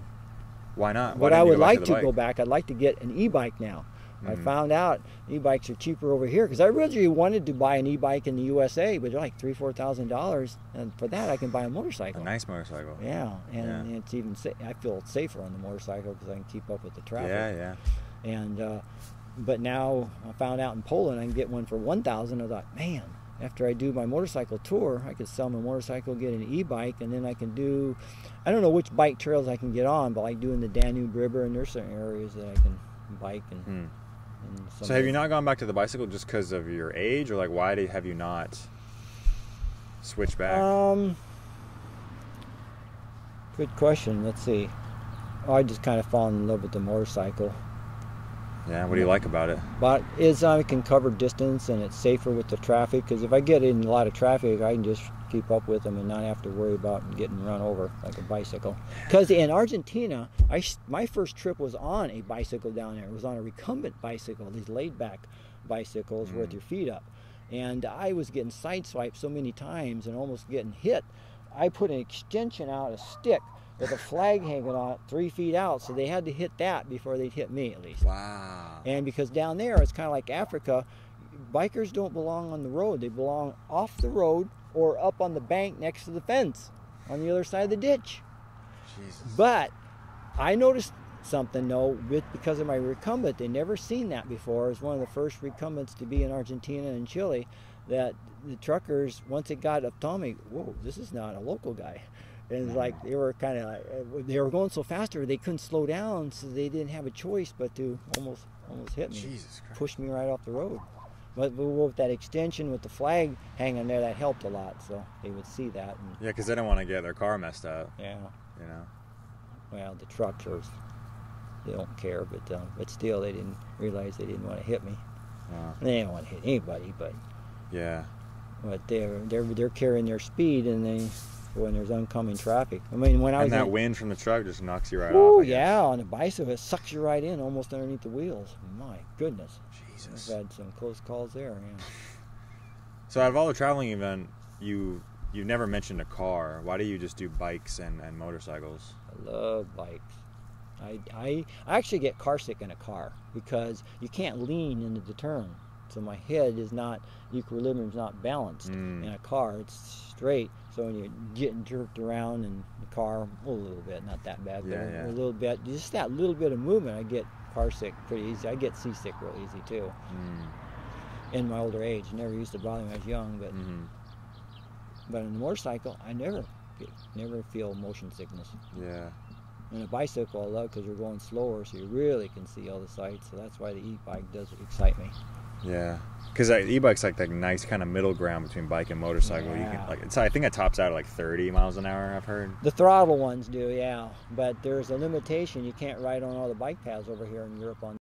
Why not? Why But didn't I you would go back like the to go bike? back. I'd like to get an e-bike now. I found out e-bikes are cheaper over here because I originally wanted to buy an e-bike in the USA, but they're like $3,000-$4,000, and for that I can buy a motorcycle. A nice motorcycle. Yeah, and it's even I feel safer on the motorcycle because I can keep up with the traffic. Yeah. And but now I found out in Poland I can get one for $1,000. I thought, man, after I do my motorcycle tour, I could sell my motorcycle, get an e-bike, and then I can do, I don't know which bike trails I can get on, but like doing the Danube River, and there's certain areas that I can bike. And so have you not gone back to the bicycle just because of your age, or like why have you not switched back? Good question. Let's see. I just kind of fallen in love with the motorcycle. Yeah, what do you like about it? But I can cover distance and it's safer with the traffic, because if I get in a lot of traffic, I can just keep up with them and not have to worry about getting run over like a bicycle. Because in Argentina, my first trip was on a bicycle down there. It was on a recumbent bicycle, these laid-back bicycles with your feet up. And I was getting sideswiped so many times and almost getting hit. I put an extension out, a stick, with a flag hanging on it 3 feet out, so they had to hit that before they'd hit me, at least. Wow. And because down there it's kind of like Africa, bikers don't belong on the road. They belong off the road or up on the bank next to the fence on the other side of the ditch. Jesus. But I noticed something though, because of my recumbent. They never seen that before. It was one of the first recumbents to be in Argentina and Chile, that the truckers, once it got up to me, whoa, this is not a local guy. And it's like they were kind of, they were going so faster they couldn't slow down, so they didn't have a choice but to almost hit me. Jesus Christ. Push me right off the road. But with that extension with the flag hanging there, that helped a lot, so they would see that. And, Yeah, because they don't want to get their car messed up. yeah. You know. Well, the truckers, they don't care, but still, they didn't realize they didn't want to hit me. Wow. They didn't want to hit anybody, but Yeah. they're carrying their speed, and when there's oncoming traffic. I mean, when I was And that wind from the truck just knocks you right oh off. I guess. yeah, on a bicycle, it sucks you right in, almost underneath the wheels. My goodness, Jesus. I've had some close calls there. Yeah. So out of all the traveling you've done, you've never mentioned a car. Why do you just do bikes and motorcycles? I love bikes. I actually get car sick in a car because you can't lean into the turn. So my head is not, equilibrium's not balanced in a car. It's straight. So when you're getting jerked around in the car, a little bit, not that bad, but a little bit, just that little bit of movement, I get car sick pretty easy. I get seasick real easy too. In my older age. It never used to bother me when I was young, but on the motorcycle, I never feel motion sickness. Yeah. And a bicycle I love because you're going slower, so you really can see all the sights. So that's why the e-bike does excite me. Yeah. Because e-bike's like that nice kind of middle ground between bike and motorcycle. Yeah. You can I think it tops out at like 30 miles an hour, I've heard. The throttle ones do, yeah. But there's a limitation. You can't ride on all the bike paths over here in Europe on